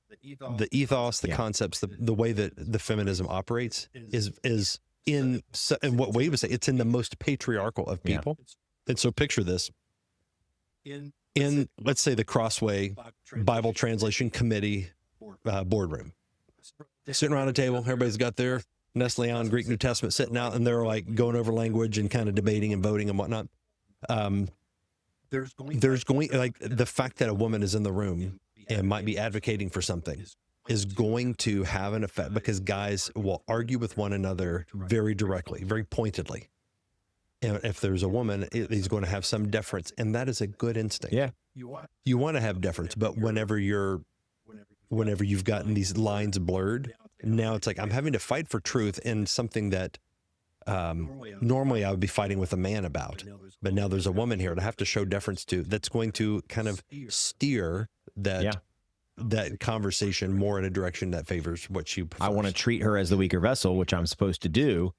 ethos, the concepts, the way that the feminism operates is in what Wade would say, it's in the most patriarchal of people. And so picture this in let's say the Crossway Bible Translation Committee boardroom, sitting around a table, everybody's got their Nestle on Greek New Testament sitting out, and they're like going over language and kind of debating and voting and whatnot. There's going like the fact that a woman is in the room and might be advocating for something is going to have an effect, because guys will argue with one another very directly, very pointedly. And if there's a woman, he's going to have some deference, and that is a good instinct.
Yeah.
You want to have deference, but whenever you've gotten these lines blurred, now it's like I'm having to fight for truth in something that normally I would be fighting with a man about, but now there's a woman here to have to show deference to, that's going to kind of steer that conversation more in a direction that favors what she prefers.
I want to treat her as the weaker vessel, which I'm supposed to do,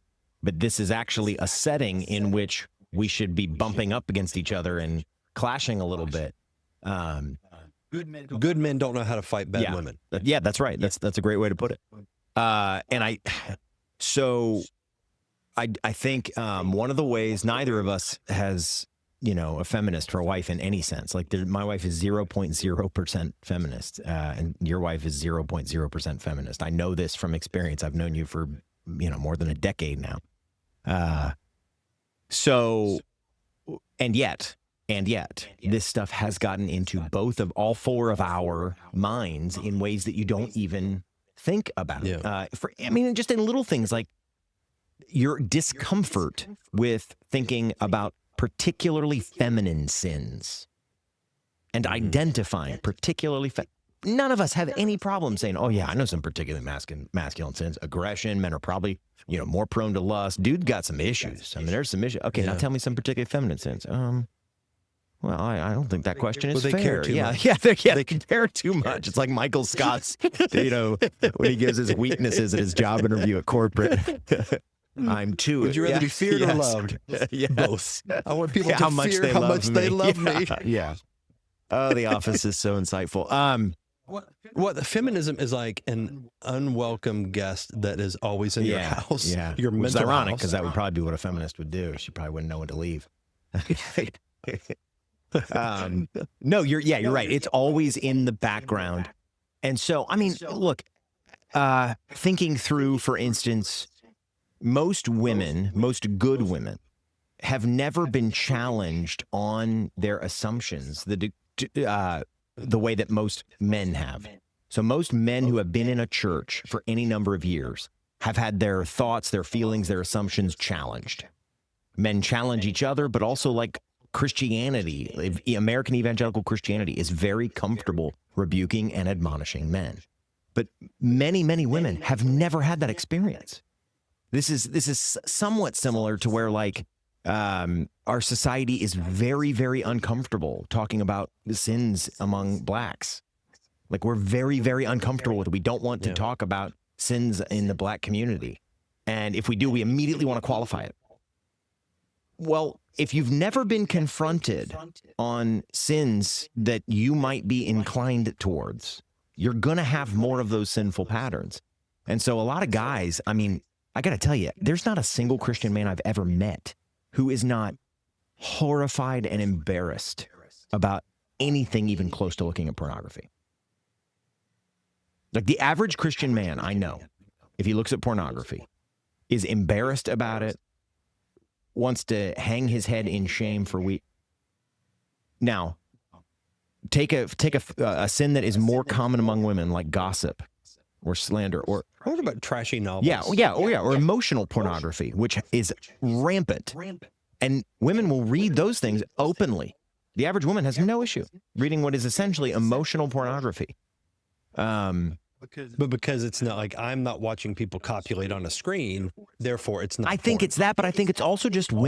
but this is actually a setting in which we should be bumping up against each other and clashing a little bit.
Good men don't know how to fight bad women.
Yeah, that's right. That's a great way to put it. And I think one of the ways neither of us has, a feminist for a wife in any sense. Like my wife is 0.0% feminist, and your wife is 0.0% feminist. I know this from experience. I've known you for, more than a decade now. And yet, this stuff has gotten into all four of our minds in ways that you don't even think about.
Yeah.
Just in little things like your discomfort with thinking about particularly feminine sins and identifying particularly none of us have any problem saying, oh yeah, I know some particularly masculine sins. Aggression, men are probably, more prone to lust. Dude got some issues. There's some issues. Okay, now tell me some particularly feminine sins. Well, I don't think that question is fair.
They care too much.
They care too much. It's like Michael Scott's, when he gives his weaknesses at his job interview at corporate. I'm too.
Would you rather be feared or loved? Both. I want people to fear how much they love me.
Yeah. Oh, The Office is so insightful.
What feminism is like an unwelcome guest that is always in your house.
Yeah.
Your
Which is
mental
ironic,
house.
because that would probably be what a feminist would do. She probably wouldn't know when to leave. No, you're right. It's always in the background. And so, look, thinking through, for instance, most good women have never been challenged on their assumptions the way that most men have. So most men who have been in a church for any number of years have had their thoughts, their feelings, their assumptions challenged. Men challenge each other, but also like Christianity, American evangelical Christianity is very comfortable rebuking and admonishing men. But many, many women have never had that experience. This is somewhat similar to where our society is very, very uncomfortable talking about the sins among blacks. Like we're very, very uncomfortable with it. We don't want to talk about sins in the black community. And if we do, we immediately want to qualify it. Well, if you've never been confronted on sins that you might be inclined towards, you're going to have more of those sinful patterns. And so a lot of guys, I got to tell you, there's not a single Christian man I've ever met who is not horrified and embarrassed about anything even close to looking at pornography. Like the average Christian man I know, if he looks at pornography, is embarrassed about it, wants to hang his head in shame for weeks. Now, take a sin that is more common among women, like gossip or slander, or
what about trashy novels?
Or emotional pornography, which is rampant. And women will read those things openly. The average woman has no issue reading what is essentially emotional pornography.
But because it's not like I'm not watching people copulate on a screen, therefore it's not.
I think it's that, but I think it's also just most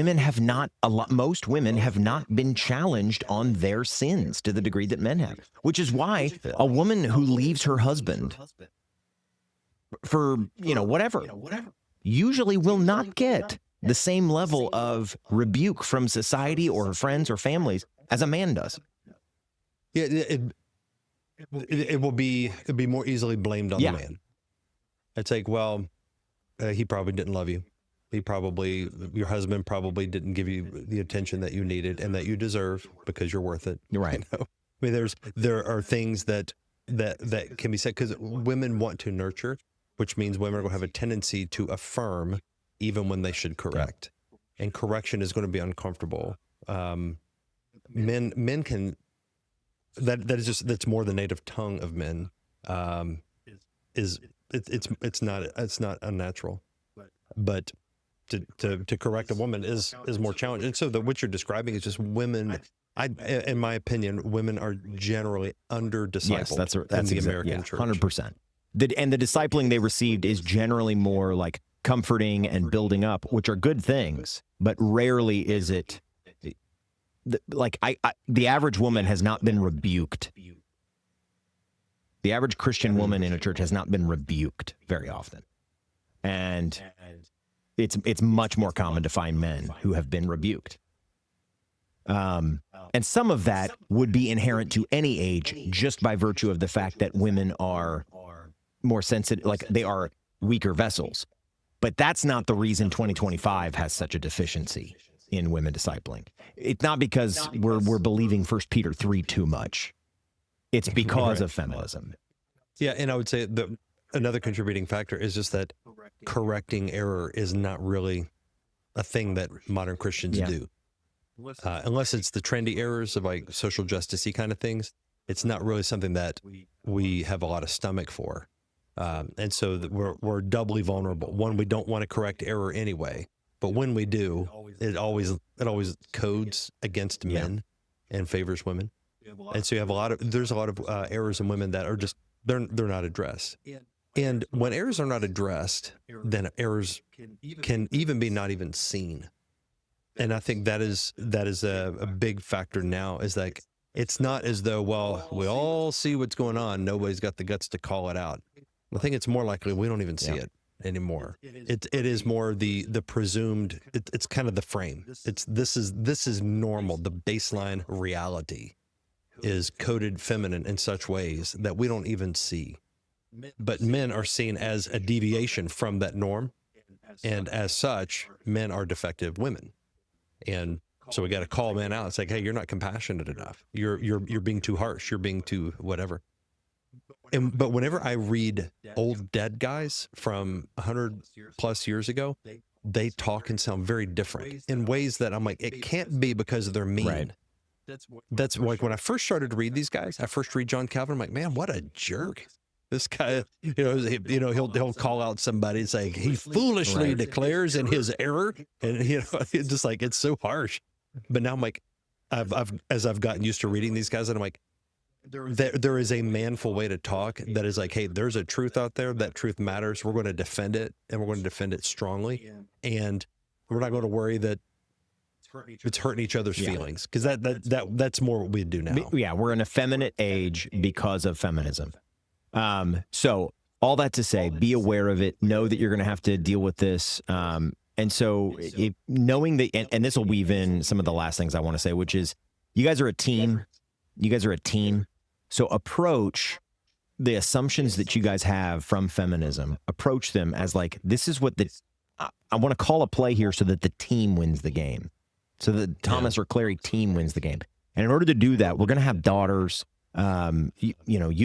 women have not been challenged on their sins to the degree that men have, which is why a woman who leaves her husband for, whatever, usually will not get the same level of rebuke from society or her friends or families as a man does.
Yeah, it will be more easily blamed on the man. It's like, well, he probably didn't love you. Your husband probably didn't give you the attention that you needed and that you deserve because you're worth it.
Right.
There are things that can be said because women want to nurture, which means women are going to have a tendency to affirm even when they should correct. Yeah. And correction is going to be uncomfortable. Men can that's more the native tongue of men. It's not unnatural, but to correct a woman is more challenging. And so what you're describing is just women. In my opinion, women are generally under discipled.
Yes,
in the American church.
100%. And the discipling they received is generally more like comforting and building up, which are good things, but rarely is it like the average woman has not been rebuked. The average Christian woman in a church has not been rebuked very often. And it's much more common to find men who have been rebuked. And some of that would be inherent to any age just by virtue of the fact that women are more sensitive, like they are weaker vessels. But that's not the reason 2025 has such a deficiency in women discipling. It's not because we're believing 1 Peter 3 too much. It's because of feminism.
Yeah, and I would say another contributing factor is just that correcting error is not really a thing that modern Christians do. Unless it's the trendy errors of like social justice-y kind of things, it's not really something that we have a lot of stomach for. And so we're doubly vulnerable. One, we don't want to correct error anyway, but when we do, it always codes against men and favors women. And so you have there's a lot of errors in women that are just, they're not addressed. And when errors are not addressed, then errors can even be not even seen. And I think that is a big factor now, is like, it's not as though, well, we all see what's going on, nobody's got the guts to call it out. I think it's more likely we don't even see it anymore. It is more the presumed, it's kind of the frame. This is normal. The baseline reality is coded feminine in such ways that we don't even see. But men are seen as a deviation from that norm, and as such, men are defective women. And so we got to call men out. It's like, hey, you're not compassionate enough. You're being too harsh. You're being too whatever. But whenever I read old dead guys from 100+ years ago, they talk and sound very different in ways that I'm like, it can't be because they're mean.
Right.
That's like when I first started to read these guys. I first read John Calvin. I'm like, man, what a jerk. This guy, he'll call out somebody and say he foolishly declares in his error, and it's just like, it's so harsh. But now I'm like, as I've gotten used to reading these guys, and I'm like, there is a manful way to talk that is like, hey, there's a truth out there. That truth matters. We're going to defend it, and we're going to defend it strongly, and we're not going to worry that it's hurting each other's feelings, because that's more what we do now.
Yeah, we're in a feminine age because of feminism. So all that to say, be aware of it. Know that you're going to have to deal with this. And so knowing that, and this will weave in some of the last things I want to say, which is you guys are a team. You guys are a team. So approach the assumptions that you guys have from feminism, approach them as like, this is what I want to call a play here so that the team wins the game. So that Thomas or Clary team wins the game. And in order to do that, we're going to have daughters. You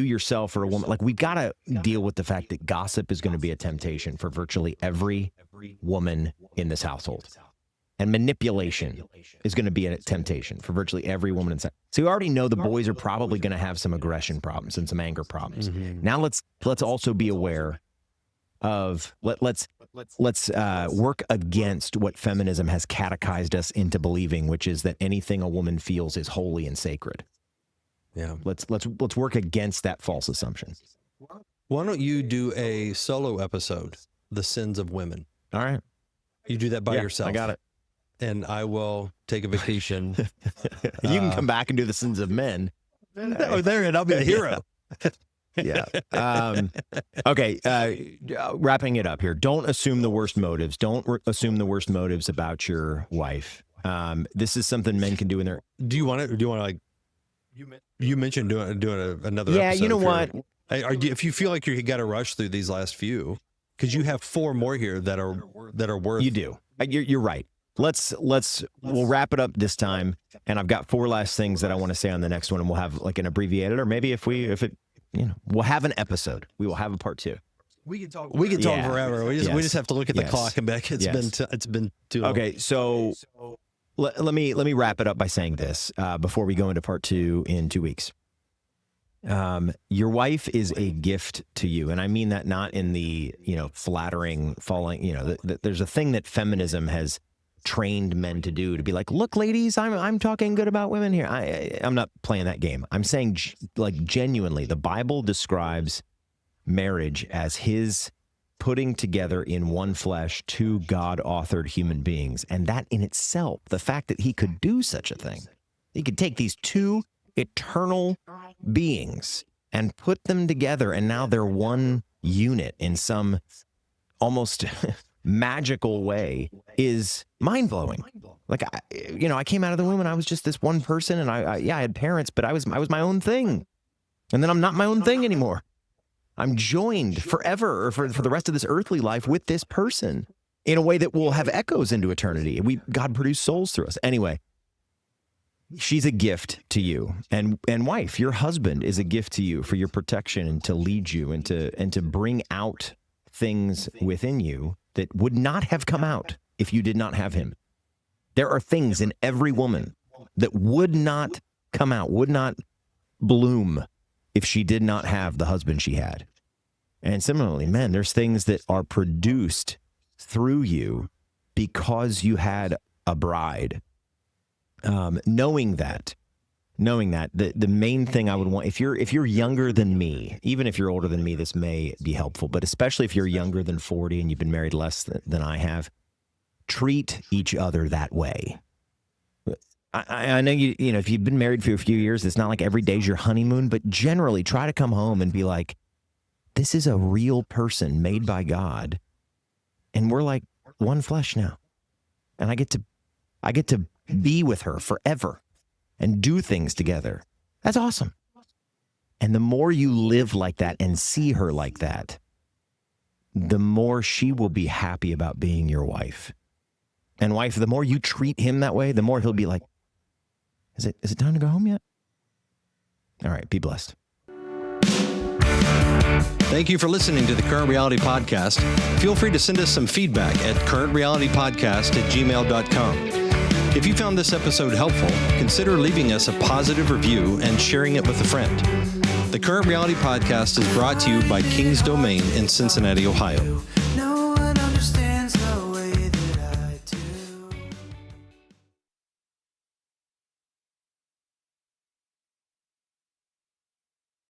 yourself are a woman. Like, we've got to deal with the fact that gossip is going to be a temptation for virtually every woman in this household. And manipulation is going to be a temptation for virtually every woman inside. So we already know the boys are probably going to have some aggression problems and some anger problems. Mm-hmm. Now let's also be aware of let's work against what feminism has catechized us into believing, which is that anything a woman feels is holy and sacred.
Yeah.
Let's work against that false assumption.
Why don't you do a solo episode, The Sins of Women?
All right.
You do that by yourself.
I got it.
And I will take a vacation.
You can come back and do The Sins of Men.
Oh, there, and I'll be the hero.
Yeah. Okay. Wrapping it up here. Don't assume the worst motives. Don't assume the worst motives about your wife. This is something men can do in their.
Do you want to like? You mentioned doing another.
Yeah.
Episode
You know what?
If you feel like you got to rush through these last few, because you have 4 more here that are worth.
You do. You're right. We'll wrap it up this time, and I've got 4 last things that I want to say on the next one, and we'll have like an abbreviated, or maybe we'll have an episode. We will have a part 2.
We can talk forever. We just have to look at the clock and back. It's been too long.
Okay, so let me wrap it up by saying this before we go into part 2 in 2 weeks. Your wife is a gift to you. And I mean that not in the, flattering, falling, there's a thing that feminism has trained men to do, to be like, look, ladies, I'm talking good about women here. I'm not playing that game. I'm saying, like, genuinely, the Bible describes marriage as his putting together in one flesh two God-authored human beings. And that in itself, the fact that he could do such a thing, he could take these two eternal beings and put them together, and now they're one unit in some almost magical way, is mind-blowing. Like, I came out of the womb and I was just this one person, and I had parents, but I was my own thing. And then I'm not my own thing anymore. I'm joined forever, or for the rest of this earthly life, with this person in a way that will have echoes into eternity. God produced souls through us. Anyway, she's a gift to you. And wife, your husband is a gift to you for your protection and to lead you and to bring out things within you that would not have come out if you did not have him. There are things in every woman that would not come out, would not bloom if she did not have the husband she had. And similarly, men, there's things that are produced through you because you had a bride. Knowing that, the main thing I would want, if you're younger than me, even if you're older than me, this may be helpful, but especially if you're younger than 40 and you've been married less than I have, treat each other that way. I know if you've been married for a few years, it's not like every day's your honeymoon, but generally try to come home and be like, this is a real person made by God, and we're like one flesh now, and I get to be with her forever and do things together. That's awesome. And the more you live like that and see her like that, the more she will be happy about being your wife. And wife, the more you treat him that way, the more he'll be like, is it time to go home yet? All right, be blessed.
Thank you for listening to the Current Reality Podcast. Feel free to send us some feedback at currentrealitypodcast@gmail.com. If you found this episode helpful, consider leaving us a positive review and sharing it with a friend. The Current Reality Podcast is brought to you by King's Domain in Cincinnati, Ohio.